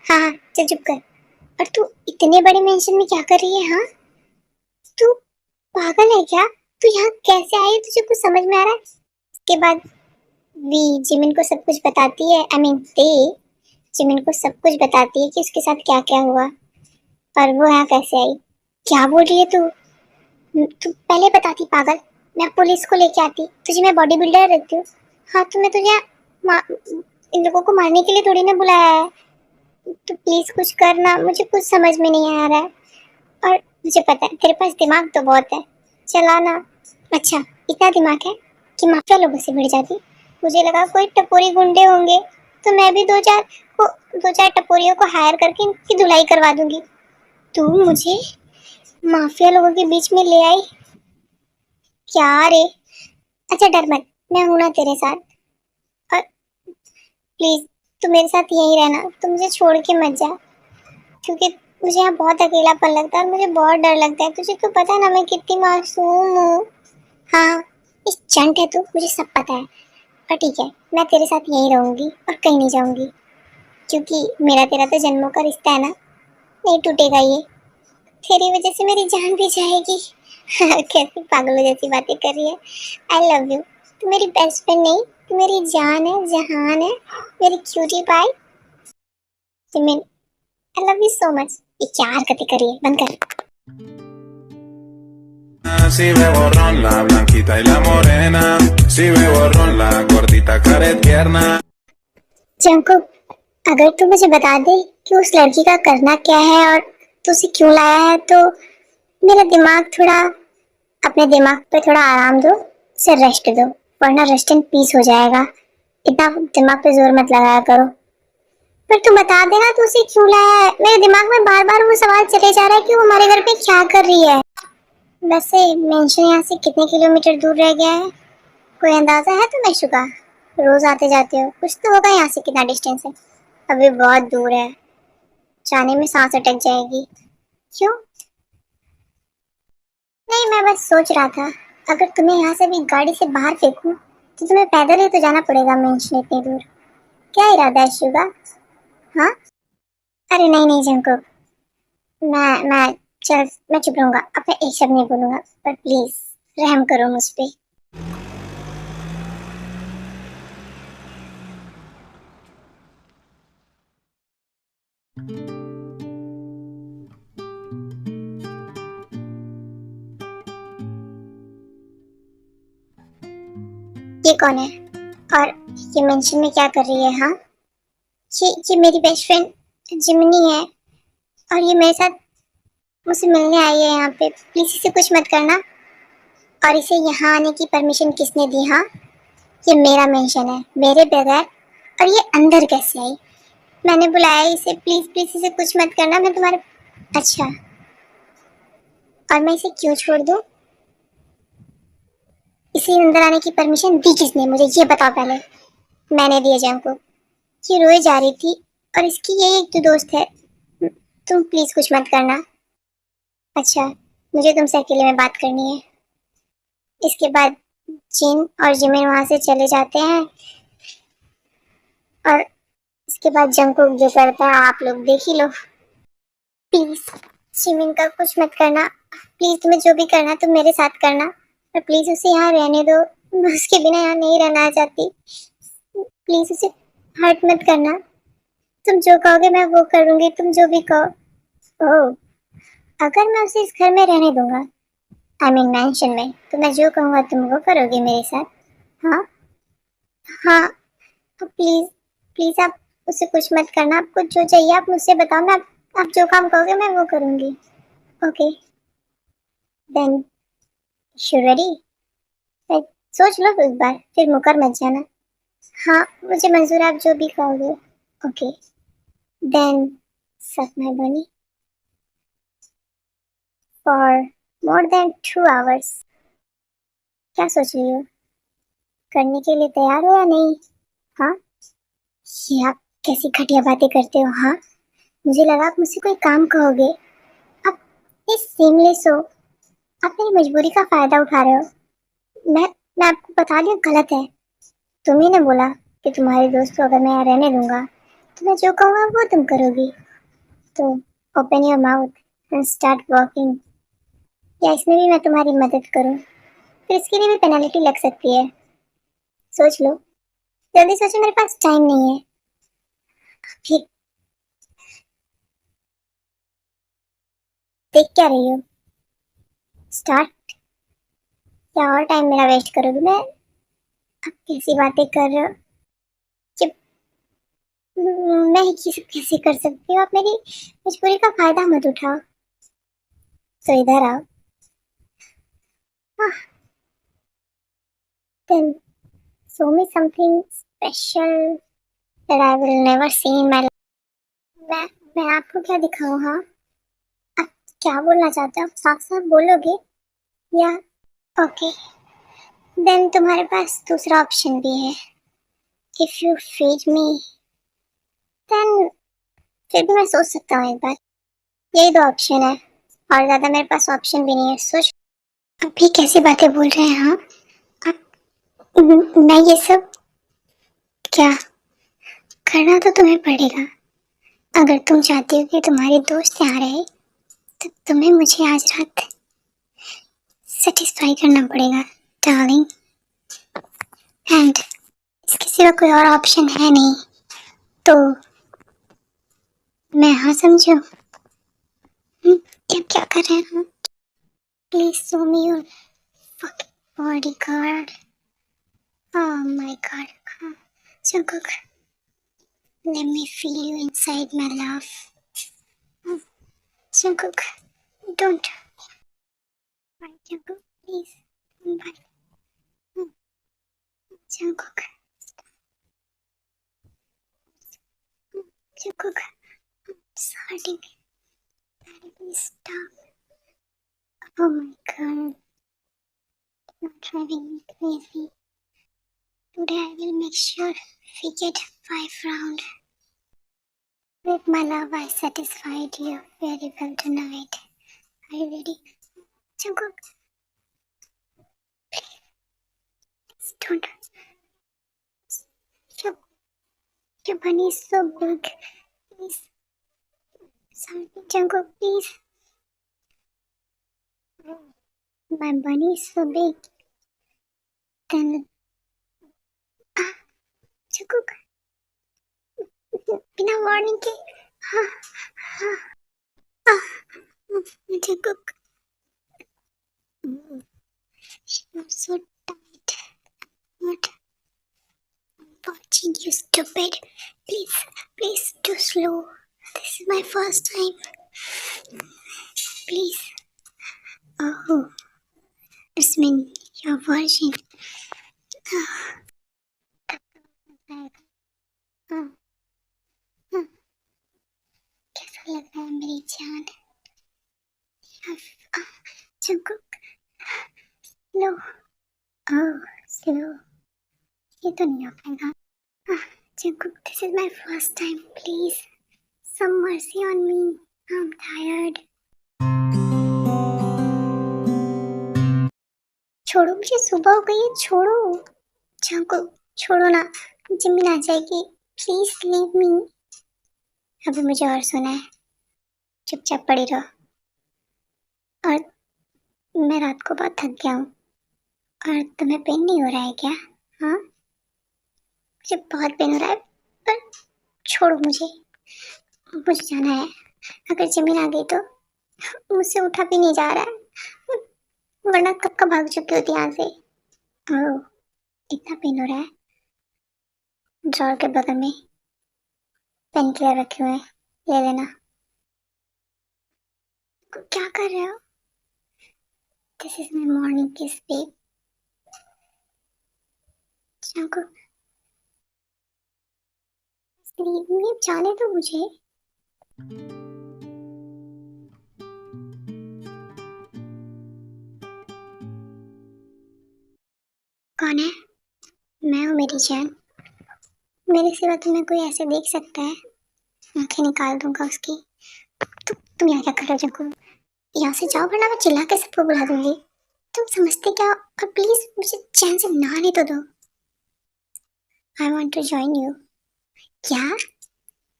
हाँ हाँ चल चुप कर। और तू इतने बड़े मेंशन में क्या कर रही है? हाँ तू पागल है क्या? तू यहाँ कैसे आई, तुझे कुछ समझ में आ रहा है? इसके बाद वी जिमिन को सब कुछ बताती है, आई मीन ते जिमिन को सब कुछ बताती है कि उसके साथ क्या क्या हुआ और वो यहाँ कैसे आई। क्या बोल रही है तू? तू पहले बताती पागल, मैं पुलिस को लेके आती। तुझे मैं बॉडी बिल्डर रखती हूँ। हाँ तो मैं तुझे इन लोगों को मारने के लिए थोड़ी ना बुलाया है। तो प्लीज कुछ करना, मुझे कुछ समझ में नहीं आ रहा है। और मुझे पता है तेरे पास दिमाग तो बहुत है, चलाना। अच्छा इतना दिमाग है कि माफिया लोगों से भिड़ जाती। मुझे लगा कोई टपोरी गुंडे होंगे तो मैं भी दो चार टपोरियों को हायर करके इनकी धुलाई करवा दूंगी। तू मुझे माफिया लोगों के बीच में ले आई? क्या रे? अच्छा डर मत, मैं हूं ना तेरे साथ। और प्लीज तू मेरे साथ यहीं रहना, तू मुझे छोड़ के मत जा, क्योंकि मुझे यहाँ बहुत अकेलापन लगता है और मुझे बहुत डर लगता है। तुझे तो पता है ना मैं कितनी मासूम हूँ। हाँ इस चंट है तू, मुझे सब पता है। पर ठीक है, मैं तेरे साथ यहीं रहूंगी और कहीं नहीं जाऊंगी, क्योंकि मेरा तेरा तो जन्मों का रिश्ता है ना, नहीं टूटेगा ये। तेरी वजह से मेरी जान भी जाएगी। कैसी पागलों जैसी बातें कर रही है। आई लव यू। तू मेरी बेस्ट फ्रेंड नहीं, तू मेरी जान है, जहान है, मेरी cutie pie. Jimin, I love you so much. ये क्या हरकतें कर रही है, बंद कर। Si bebo ron, la blanquita y la morena. Si bebo ron, la gordita care tierna. Jungkook, अगर तू मुझे बता दे कि उस लड़की का करना क्या है और तू उसे क्यों लाया है, तो मेरा दिमाग थोड़ा, अपने दिमाग पे थोड़ा आराम दो, उसे रेस्ट दो, वरना रेस्ट इन पीस हो जाएगा। इतना दिमाग पे जोर मत लगाया करो। पर तू बता देना तू उसे क्यों लाया है। मेरे दिमाग में बार बार वो सवाल चले जा रहा है कि वो हमारे घर पे क्या कर रही है। वैसे मेंशन यहाँ से कितने किलोमीटर दूर रह गया है, कोई अंदाजा है तुम्हें शुगा? रोज आते जाते हो, कुछ तो होगा यहाँ से कितना डिस्टेंस है। अभी बहुत दूर है, जाने में सांस अटक जाएगी। क्यों? नहीं, मैं बस सोच रहा था, अगर तुम्हें यहाँ से भी गाड़ी से बाहर फेंकूं तो तुम्हें पैदल ही तो जाना पड़ेगा मेंशन इतनी दूर। क्या इरादा है शुगा? हाँ? अरे नहीं नहीं जंको, मैं चल, मैं चुप रहूंगा, अब मैं एक शब्द नहीं बोलूंगा, पर प्लीज रहम करो मुझ पे। ये कौन है और ये मेंशन में क्या कर रही है? हाँ, ये मेरी बेस्ट फ्रेंड जिमनी है और ये मेरे साथ मुझसे मिलने आई है यहाँ पे। प्लीज इसे कुछ मत करना। और इसे यहाँ आने की परमिशन किसने दी? हाँ, ये मेरा मेंशन है, मेरे बगैर। और ये अंदर कैसे आई? मैंने बुलाया इसे। प्लीज प्लीज इसे कुछ मत करना, मैं तुम्हारे। अच्छा, और मैं इसे क्यों छोड़ दूँ? इसे अंदर आने की परमिशन दी किसने, मुझे ये बताओ पहले। मैंने दिया जैम को। ये रोए जा रही थी और इसकी ये एक तो दोस्त है। तुम प्लीज कुछ मत करना। अच्छा, मुझे तुमसे अकेले में बात करनी है। इसके बाद जिन और जिमिन वहां से चले जाते हैं और इसके बाद जंकुक जो करता है आप लोग देख ही लो। प्लीज जिमिन का कुछ मत करना। प्लीज तुम्हें जो भी करना तुम मेरे साथ करना, और प्लीज उसे यहाँ रहने दो। मैं उसके बिना यहाँ नहीं रहना चाहती। प्लीज उसे हर्ट मत करना। तुम जो कहोगे मैं वो करूंगी, तुम जो भी कहो। ओह, अगर मैं उसे इस घर में रहने दूंगा, आई मीन मेंशन में, तो मैं जो कहूँगा तुम वो करोगे मेरे साथ? हाँ हाँ, तो प्लीज प्लीज आप उसे कुछ मत करना। आपको जो चाहिए आप मुझसे बताओ, मैं आप जो काम कहोगे मैं वो करूँगी। Okay then, surely. सोच लो एक बार, फिर मुकर मत जाना। हाँ, मुझे मंजूर है, आप जो भी कहोगे। ओके देन, सक माय बनी फॉर मोर देन 2 hours। क्या सोच रही हो? करने के लिए तैयार हो या नहीं? हाँ, ये आप कैसी घटिया बातें करते हो? हाँ, मुझे लगा आप मुझसे कोई काम कहोगे। आप इस सीमलेस हो, आप मेरी मजबूरी का फायदा उठा रहे हो। मैं आपको बता रही हूँ गलत है। तुम ही ने बोला कि तुम्हारे दोस्त को अगर मैं यहाँ रहने दूंगा तो मैं जो कहूँगा वो तुम करोगी। तो open your mouth and start walking, या इसमें भी मैं तुम्हारी मदद करूँ? फिर इसके लिए भी पेनल्टी लग सकती है। सोच लो, जल्दी सोचो, मेरे पास टाइम नहीं है। फिर देख क्या रही हो? स्टार्ट, या और टाइम मेरा वेस्ट करोगे? मैं, आप कैसी बातें कर रहे हो? जब मैं ये सब कैसे कर सकती हूँ? आप मेरी मजबूरी का फायदा मत उठाओ। तो इधर आओ। Then show me something special that I will never see in my life। मैं आपको क्या दिखाऊं? हाँ, आप क्या बोलना चाहते हो? आप साफ साफ बोलोगे या? ओके देन, तुम्हारे पास दूसरा ऑप्शन भी है। If you feed me then, फिर भी मैं सोच सकता हूँ एक बार। यही दो ऑप्शन है, और ज्यादा मेरे पास ऑप्शन भी नहीं है। सोच। आप भी कैसी बातें बोल रहे हैं? हाँ, मैं ये सब क्या, करना तो तुम्हें पड़ेगा। अगर तुम चाहती हो कि तुम्हारे दोस्त यहाँ रहे तो तुम्हें मुझे आज रात सेटिस्फाई करना पड़ेगा डार्लिंग, एंड इसके सिवा कोई और ऑप्शन है नहीं, तो मैं हाँ समझू। क्या क्या कर रहे हैं? Please show me your fucking body guard. Oh my god. Jungkook, let me feel you inside my love. Jungkook, don't. Bye, Jungkook, please. Bye. Jungkook. Jungkook, it's hurting me. Daddy, please stop. Oh my god. You're driving me crazy. Today I will make sure we get 5 rounds. With my love, I satisfied you very well tonight. Are you ready? Jungkook, please don't. Your bunny is so big. Please. Sorry, Jungkook, please. My bunny is so big. Then. Jungkook. बिना warning के. Jungkook. You're so tight. What? I'm watching you, stupid. Please, too slow. This is my first time. Please. Oh, it's mean you're virgin. कैसा लग रहा है मेरी जान? Jungkook, slow. Oh, slow. ये तो नहीं हो पाएगा. Jungkook, this is my first time. Please, some mercy on me. I'm tired. छोड़ो मुझे, सुबह हो गई है. छोड़ो. Jungkook, छोड़ो ना. जिम्मी आ जाएगी. Please leave me. अभी मुझे और सोना है. चुपचाप पड़ी रहो. और मैं रात को बहुत थक गया हूँ. और तुम्हें पेन नहीं हो रहा है क्या? हाँ, मुझे बहुत पेन हो रहा है. पर छोड़ो मुझे जाना है. अगर जमीन आ गई तो मुझसे उठा भी नहीं जा रहा है, वरना कब का भाग चुकी होती यहाँ से. ओह, इतना पेन हो रहा है. ड्रॉर के बगल में पेन किलर रखे हुए हैं, ले लेना. क्या कर रहे हो? दिस इज माई मॉर्निंग किस बेब. स्लीप में जाने दो मुझे. कौन है? मैं हूँ मेरी जान. मेरे सिवा तुम्हें कोई ऐसे देख सकता है? आंखें निकाल दूंगा उसकी. तुम यहाँ क्या कर रहे हो जंकुक? यहाँ से जाओ वरना मैं चिल्ला के सबको बुला दूंगी. तुम समझते क्या? और प्लीज मुझे चैन से नहाने तो दो. I want to join you. क्या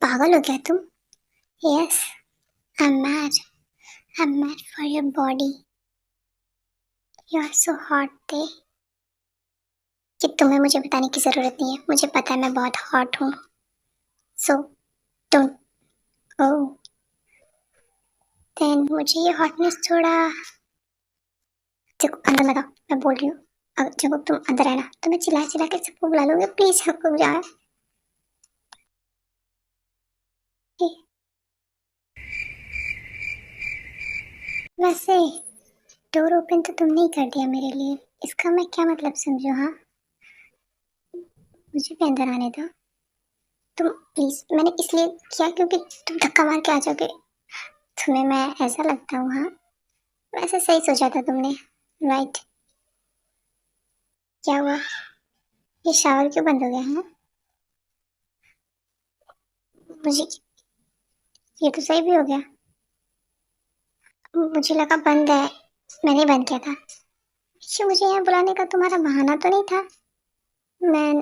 पागल हो गया तुम? Yes, I am mad for your body. You are so hot थे कि तुम्हें मुझे बताने की जरूरत नहीं है. मुझे पता है मैं बहुत हॉट हूँ. So don't. ओह, देन मुझे ये हॉटनेस थोड़ा. देखो अंदर लगाओ, मैं बोल रही हूँ. अगर जब तुम अंदर है ना तो मैं चिल्ला के सबको बुला लूंगी. प्लीज सबको बुलाओ. वैसे डोर ओपन तो तुमने ही कर दिया मेरे लिए. इसका मैं क्या मतलब समझूं? हाँ, मुझे भी अंदर आने दो. तुम प्लीज. मैंने इसलिए किया क्योंकि तुम धक्का मार के आ जाओगे. तुम्हें मैं ऐसा लगता हूँ? हाँ, वैसे सही सोचा था तुमने. राइट. क्या हुआ? ये शावर क्यों बंद हो गया है? मुझे ये तो सही भी हो गया. मुझे लगा बंद है. मैंने बंद किया था. मुझे यहाँ बुलाने का तुम्हारा बहाना तो नहीं था? मैं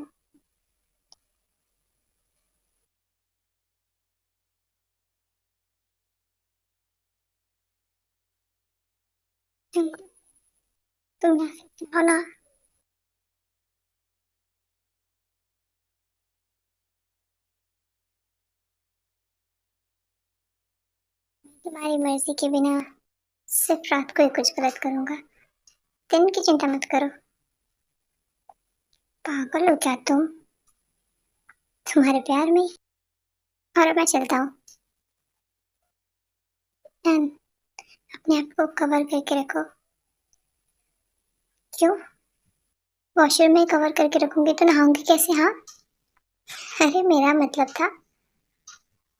तुम यहाँ से जाओ ना। तुम्हारी मर्जी के बिना सिर्फ रात को ही कुछ गलत करूंगा, दिन की चिंता मत करो। पागल हो क्या तुम, तुम्हारे प्यार में। और मैं चलता हूँ। एंड अपने आप को कवर करके रखो। क्यों? वॉशरूम में कवर करके रखूंगी तो नहाऊंगी कैसे? हाँ, अरे मेरा मतलब था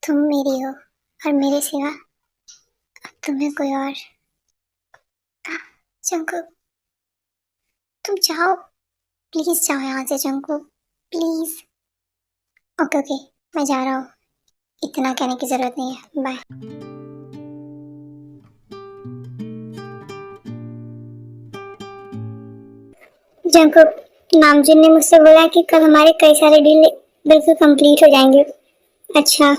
तुम मेरी हो और मेरे सिवा अब तुम्हें कोई और। जंकुक, तुम जाओ, प्लीज जाओ यहाँ से जंकुक, प्लीज। ओके ओके, मैं जा रहा हूँ, इतना कहने की जरूरत नहीं है, बाय। जंकुक, नामजुन ने मुझसे बोला कि कल हमारे कई सारे डील बिल्कुल कंप्लीट हो जाएंगे। अच्छा,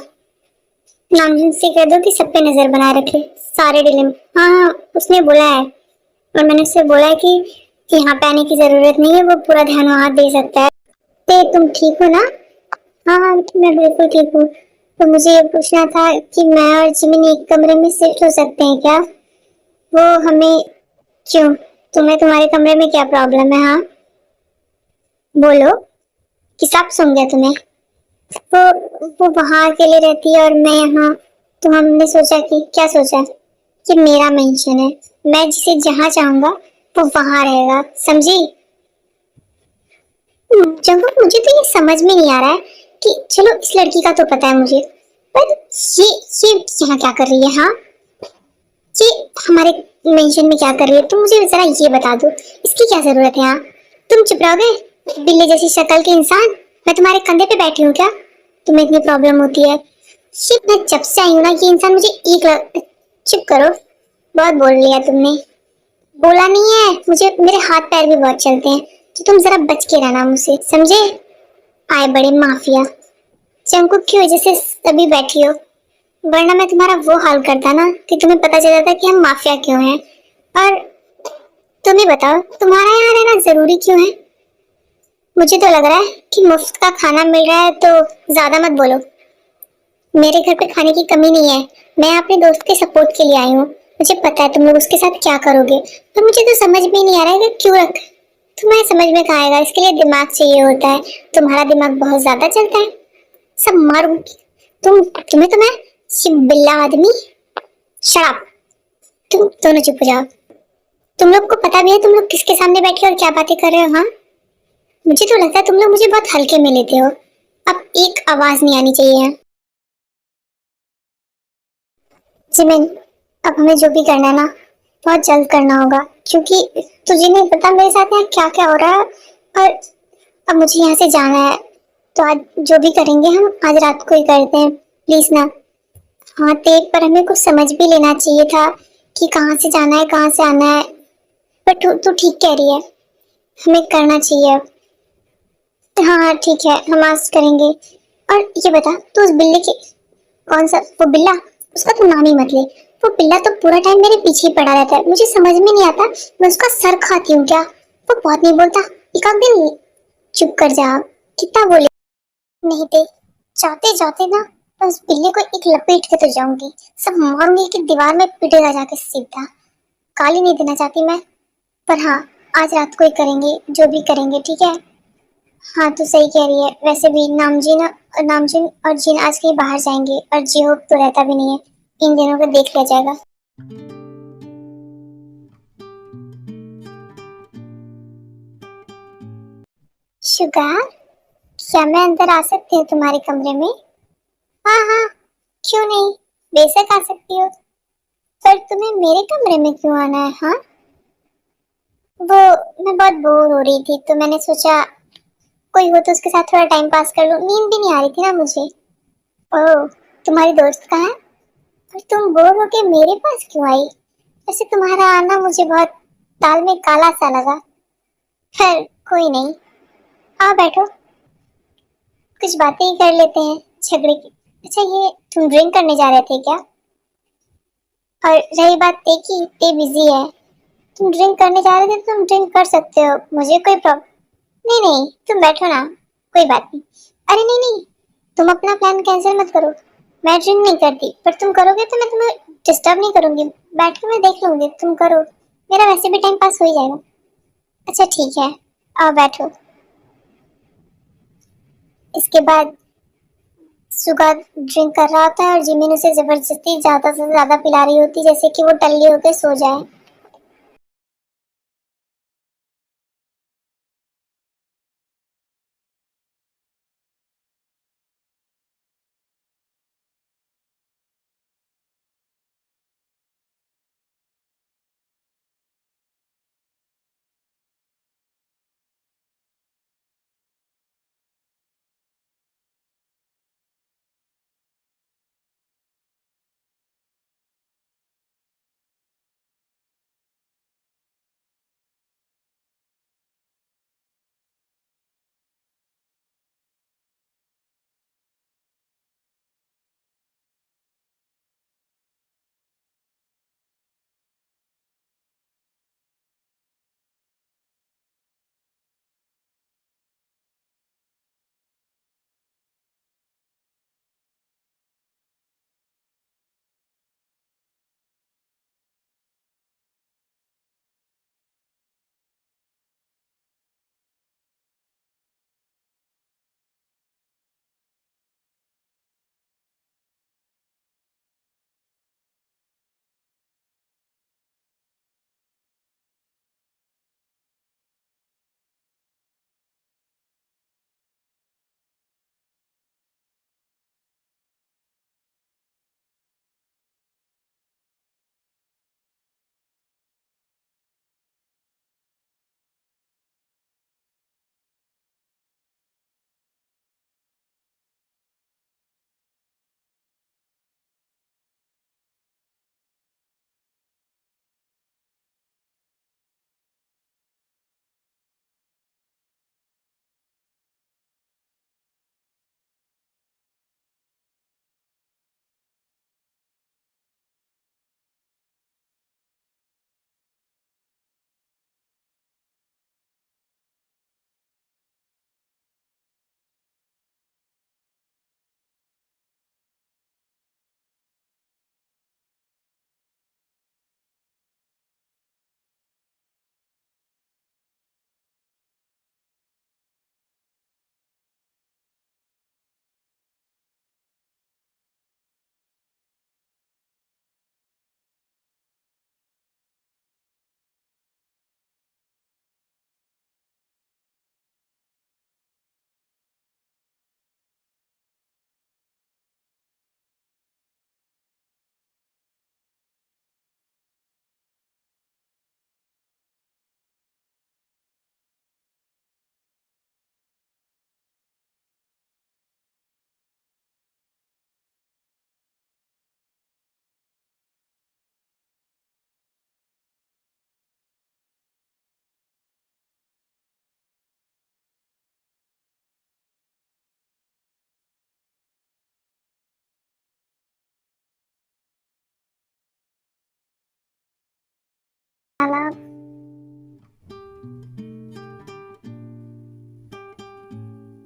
नामजुन से कह दो कि सब पे नजर बनाए रखे, सारे डील में। हाँ हाँ, उसने बोला है, और मैंने उससे बोला है कि यहाँ पे आने की जरूरत नहीं है, वो पूरा ध्यान वहाँ दे सकता है। ते तुम ठीक हो ना? हाँ हाँ, मैं बिल्कुल ठीक हूँ। तो मुझे ये पूछना था कि मैं और जिमिन एक कमरे में शिफ्ट हो सकते हैं क्या? वो हमें क्यों? तुम्हें तुम्हारे कमरे में क्या प्रॉब्लम है? हाँ बोलो, कि सब सुन गया तुम्हें? वो वहाँ अकेले रहती है और मैं यहाँ, तो हमने सोचा कि क्या सोचा कि मेरा मेंशन है, मैं जिसे जहाँ चाहूंगा वो वहाँ रहेगा, समझी? जंगल, मुझे तो ये समझ में नहीं आ रहा है कि चलो इस लड़की का तो पता है मुझे, पर ये यहाँ क्या कर रही है? हाँ, ये हमारे मेंशन में क्या कर रही है? तुम मुझे जरा ये बता दो, इसकी क्या जरूरत है? हाँ, तुम चुप रहोगे? बिल्ली जैसी शक्ल के इंसान, मैं तुम्हारे कंधे पे बैठी हूँ क्या? तुम्हें इतनी प्रॉब्लम होती है? शिट, मैं जब से आई हूँ ना ये इंसान मुझे चुप करो, बहुत बोल लिया तुमने। बोला नहीं है, मुझे मेरे हाथ पैर भी बहुत चलते हैं, तो तुम जरा बच के रहना मुझसे, समझे? आए बड़े माफिया। चंकू की वजह से तभी बैठी हो, वरना मैं तुम्हारा वो हाल करता ना कि तुम्हें पता चल जाता कि हम माफिया क्यों हैं। और तुम ही बताओ, तुम्हारा यहाँ रहना जरूरी क्यों है? मुझे तो लग रहा है कि मुफ्त का खाना मिल रहा है, तो ज्यादा मत बोलो। मेरे घर पे खाने की कमी नहीं है, मैं अपने दोस्त के सपोर्ट के लिए आई हूँ, मुझे पता है तुम लोग उसके साथ क्या करोगे, तो मुझे तो समझ में नहीं आ रहा है कि क्यों रख। तुम्हारे समझ में कहाँ आएगा, इसके लिए दिमाग चाहिए होता है, तुम्हारा दिमाग बहुत ज्यादा चलता है, सब मारूंगी तुम्हें तो मैं, बिल्ला आदमी। शराब, तुम दोनों चुप हो जाओ। तुम लोग को पता भी है तुम लोग किसके सामने बैठे और क्या बातें कर रहे हो? हाँ, मुझे तो लगता है तुम लोग मुझे बहुत हल्के में लेते हो, अब एक आवाज नहीं आनी चाहिए। जिमिन, अब हमें जो भी करना है ना बहुत जल्द करना होगा, क्योंकि तुझे नहीं पता मेरे साथ यहाँ क्या क्या हो रहा है, और अब मुझे यहाँ से जाना है, तो आज जो भी करेंगे हम आज रात को ही करते हैं, प्लीज ना। हाँ देख, पर हमें कुछ समझ भी लेना चाहिए था कि कहाँ से जाना है कहाँ से आना है, पर तू ठीक कह रही है, हमें करना चाहिए अब। हाँ हाँ ठीक है, हम आज करेंगे। और ये बता, तू उस बिल्ली की, कौन सा वो बिल्ला, उसका तू नाम ही मत ले। वो बिल्ला तो पूरा टाइम मेरे पीछे ही पड़ा रहता है, मुझे समझ में नहीं आता मैं उसका सर खाती हूँ क्या? वो बहुत नहीं बोलता, एक आध दिन। चुप कर जा, कितना बोले। नहीं दे, जाते जाते ना मैं उस बिल्ली को एक लपेट के तो जाऊंगी, सब मारूंगी कि दीवार में पिटेगा जाके सीधा। गाली नहीं देना चाहती मैं, पर हाँ आज रात को ही करेंगे जो भी करेंगे, ठीक है? हाँ तू सही कह रही है, वैसे भी नामजिन और जिन आज कहीं बाहर जाएंगे, और जिहोप तो रहता भी नहीं है, इन दिनों को देख लिया जाएगा। शुगर, क्या मैं अंदर आ सकती हूँ तुम्हारे कमरे में? हाँ हाँ, क्यों नहीं, बेशक आ सकती हो, पर तुम्हें मेरे कमरे में क्यों आना है? हाँ, वो मैं बहुत बोर हो रही थी तो मैंने सोचा कोई हो तो उसके साथ थोड़ा टाइम पास कर लूं, नींद भी नहीं आ रही थी ना मुझे। ओह, तुम्हारी दोस्त कहाँ है? और तुम बोर होके मेरे पास क्यों आई? वैसे तुम्हारा आना मुझे बहुत दाल में काला सा लगा। खैर कोई नहीं, आ बैठो, कुछ बातें ही कर लेते हैं झगड़े की। अच्छा ये तुम ड्रिंक करने जा रहे थे क्या? और रही बात ते की, ते बिजी है, तुम ड्रिंक करने जा रहे थे तो तुम ड्रिंक कर सकते हो, मुझे कोई प्रॉब्लम नहीं। नहीं तुम बैठो ना, कोई बात नहीं। अरे नहीं नहीं, तुम अपना प्लान कैंसिल मत करो। मैं ड्रिंक नहीं करती, पर तुम करोगे तो मैं तुम्हें डिस्टर्ब नहीं करूंगी, बैठ के मैं देख लूंगी, तुम करो, मेरा वैसे भी टाइम पास हो ही जाएगा। अच्छा ठीक है, आओ बैठो। इसके बाद सुगा ड्रिंक कर रहा होता है और जिमिन उसे जबरदस्ती ज्यादा से ज्यादा पिला रही होती है, जैसे कि वो टल्ली होकर सो जाए।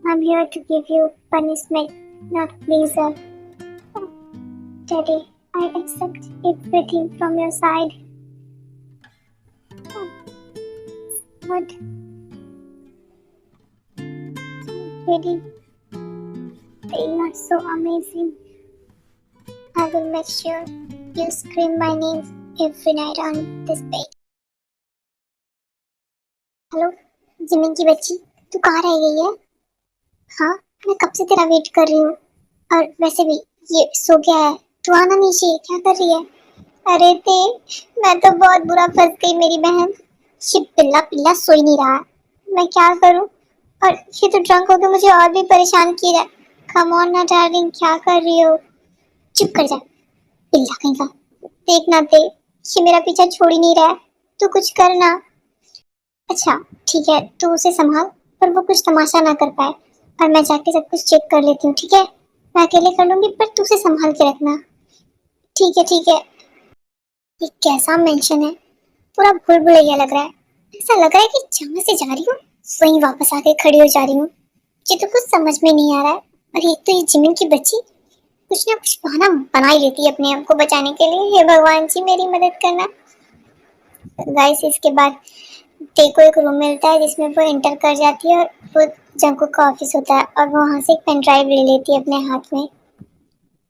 I'm here to give you punishment, not pleasure. Oh, Daddy, I accept everything from your side. Oh, what? Daddy, you are so amazing. I will make sure you scream my name every night on this bed. Hello Jimin की बच्ची, तू कहाँ रह गई है? हाँ, मैं कब से तेरा वेट कर रही हूँ। और वैसे भी ये सो गया है, तू आना नीचे, क्या कर रही है? अरे ते, मैं तो बहुत बुरा फंस गई मेरी बहन। ये पिल्ला पिल्ला सो ही नहीं रहा, मैं क्या करूँ? और ये तो ड्रंक होकर मुझे और भी परेशान किया रहा है। कम ऑन ना डार्लिंग, क्या कर रही हो? चुप कर जा पिल्ला कहीं का। देख ना ते, ये मेरा पीछा छोड़ ही नहीं रहा है, तू कुछ करना। अच्छा ठीक है, तू उसे संभाल, पर वो कुछ तमाशा ना कर पाए, और मैं जाके सब कुछ चेक कर लेती हूँ, ठीक है? मैं अकेले कर लूंगी, पर तू उसे संभाल के रखना। ठीक है ठीक है। ये कैसा मेंशन है? पूरा भूल भुलैया लग रहा है। ऐसा लग रहा है कि जहाँ से जा रही हूँ वहीं वापस आके खड़ी हो जा रही हूँ। ये तो कुछ समझ में नहीं आ रहा है। और एक तो ये जिमिन की बच्ची कुछ ना कुछ बहाना बना ही लेती है अपने आप को बचाने के लिए। हे भगवान जी मेरी मदद करना। गाइस इसके बाद टे को एक रूम मिलता है जिसमें वो एंटर कर जाती है और वो जंकुक का ऑफिस होता है और वो वहाँ से एक पेन ड्राइव ले लेती है अपने हाथ में।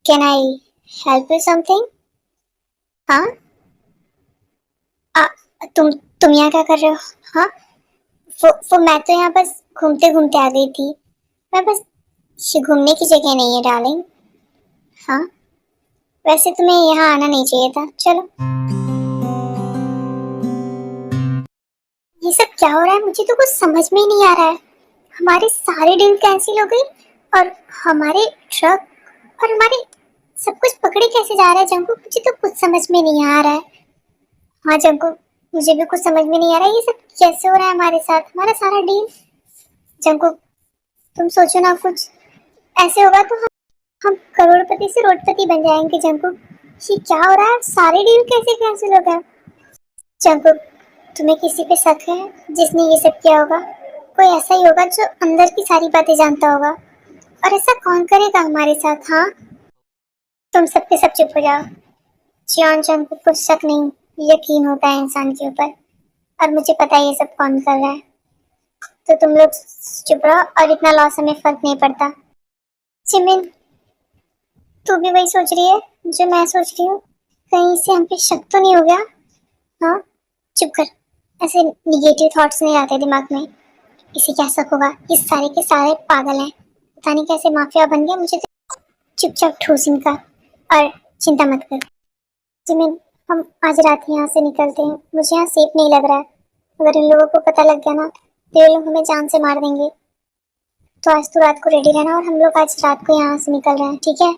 Can I help you something? हाँ तुम यहाँ क्या कर रहे हो? हाँ वो मैं तो यहाँ बस घूमते घूमते आ गई थी। मैं बस ये घूमने की जगह नहीं है डार्लिंग। हाँ वैसे तुम्हें यहाँ आना नहीं चाहिए था। चलो ये सब क्या हो रहा है? मुझे तो कुछ समझ में ही नहीं आ रहा है। हमारे सारे डील कैंसिल हो गई और हमारे ट्रक और हमारे सब कुछ पकड़े कैसे जा रहा है जंकुक? मुझे तो कुछ समझ में नहीं आ रहा है। हाँ जंकुक मुझे भी कुछ समझ में नहीं आ रहा है ये सब कैसे हो रहा है हमारे साथ, हमारा सारा डील। जंकुक तुम सोचो ना, कुछ ऐसे होगा तो हम करोड़पति से रोडपति बन जाएंगे। जंकुक ये क्या हो रहा है? सारे डील कैसे कैंसिल हो गए? जंकुक तुम्हें किसी पे शक है जिसने ये सब किया होगा? कोई ऐसा ही होगा जो अंदर की सारी बातें जानता होगा। और ऐसा कौन करेगा हमारे साथ? हाँ तुम सब के सब चुप हो जाओ। जियोन जंकुक को शक नहीं यकीन होता है इंसान के ऊपर, और मुझे पता है ये सब कौन कर रहा है। तो तुम लोग चुप रहो और इतना लॉस हमें फर्क नहीं पड़ता। जिमिन तू भी वही सोच रही है जो मैं सोच रही हूँ? कहीं से हम पे शक तो नहीं हो गया? हाँ चुप कर, ऐसे निगेटिव थॉट्स नहीं आते दिमाग में। इसे क्या शक होगा? ये सारे के सारे पागल हैं, पता नहीं कैसे माफिया बन गया। मुझे तो चुपचाप ठूस इनका और चिंता मत कर। जिमिन हम आज रात यहाँ से निकलते हैं, मुझे यहाँ सेफ नहीं लग रहा है। अगर इन लोगों को पता लग गया ना तो ये लोग हमें जान से मार देंगे। तो आज तो रात को रेडी रहना और हम लोग आज रात को यहाँ से निकल रहे हैं, ठीक है?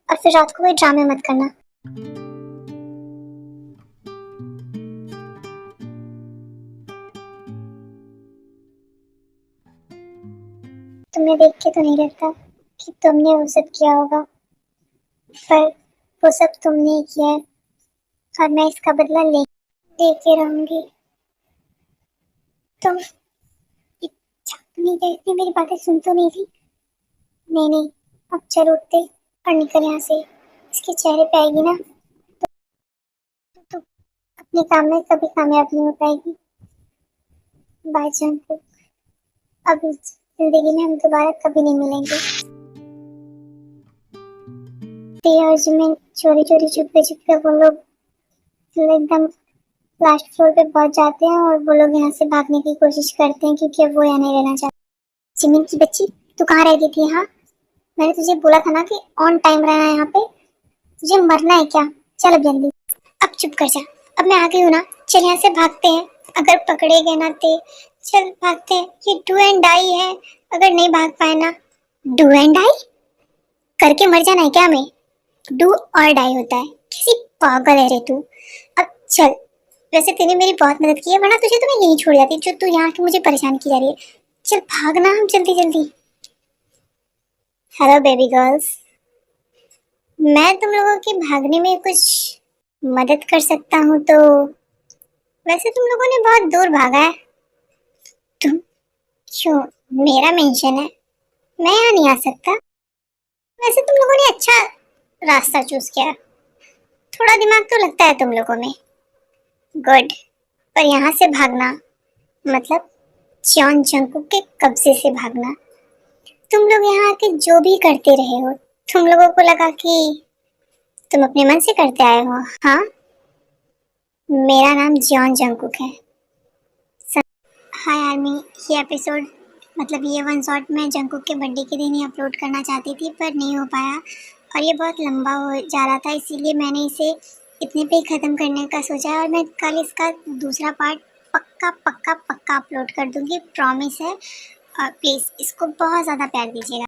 और फिर रात को कोई ड्रामे मत करना। तुम्हें देख के तो नहीं लगता कि तुमने वो सब किया होगा, पर वो सब तुमने ही किया है और मैं इसका बदला लेके रहूंगी। तुम नहीं देखती, मेरी बातें सुन तो नहीं थी? नहीं नहीं अब चल उठते और निकल यहाँ से। इसके चेहरे पे आएगी ना तो अपने काम में कभी कामयाब नहीं हो पाएगी। बाय जंकुक, अब इस जिंदगी में हम दोबारा कभी नहीं मिलेंगे। और जिमिन चोरी चोरी चुपके चुपके वो लोग एकदम लास्ट फ्लोर पे पहुंच जाते हैं और वो लोग यहाँ से भागने की कोशिश करते हैं क्योंकि अब वो यहाँ नहीं रहना चाहते। जिमिन की बच्ची तू कहाँ रह गई थी? हाँ मैंने तुझे बोला था ना कि ऑन टाइम रहना है यहाँ पे। तुझे मरना है क्या? चल अब जल्दी। अब चुप कर जा, अब मैं आ गई हूँ ना। चल यहाँ से भागते हैं, अगर पकड़े गए ना तो चल भागते हैं। ये डू एंड डाई है, अगर नहीं भाग पाए ना। डू एंड डाई करके मर जाना है क्या हमें? डू और डाई होता है। किसी पागल है रे तू। अब चल, वैसे तूने मेरी बहुत मदद की है वरना तुझे तो मैं यहीं छोड़ जाती जो तू यहाँ के मुझे परेशान की जा रही है। चल भागना हम जल्दी जल्दी। हेलो बेबी गर्ल्स, मैं तुम लोगों के भागने में कुछ मदद कर सकता हूँ। तो वैसे तुम लोगों ने बहुत दूर भागा है। तुम क्यों? मेरा मेंशन है, मैं यहाँ नहीं आ सकता। वैसे तुम लोगों ने अच्छा रास्ता चूज किया, थोड़ा दिमाग तो लगता है तुम लोगों में। गुड, पर यहाँ से भागना मतलब जियोन जंकुक के कब्जे से भागना। तुम लोग यहाँ आके जो भी करते रहे हो, तुम लोगों को लगा कि तुम अपने मन से करते आए हो। हाँ मेरा नाम जियोन जंकुक है। हाय आर्मी, ये एपिसोड मतलब ये वन शॉट मैं जंकुक के बर्थडे के दिन ही अपलोड करना चाहती थी पर नहीं हो पाया और ये बहुत लंबा हो जा रहा था, इसीलिए मैंने इसे इतने पे ही ख़त्म करने का सोचा और मैं कल इसका दूसरा पार्ट पक्का पक्का पक्का अपलोड कर दूँगी, प्रॉमिस है। और प्लीज़ इसको बहुत ज़्यादा प्यार दीजिएगा।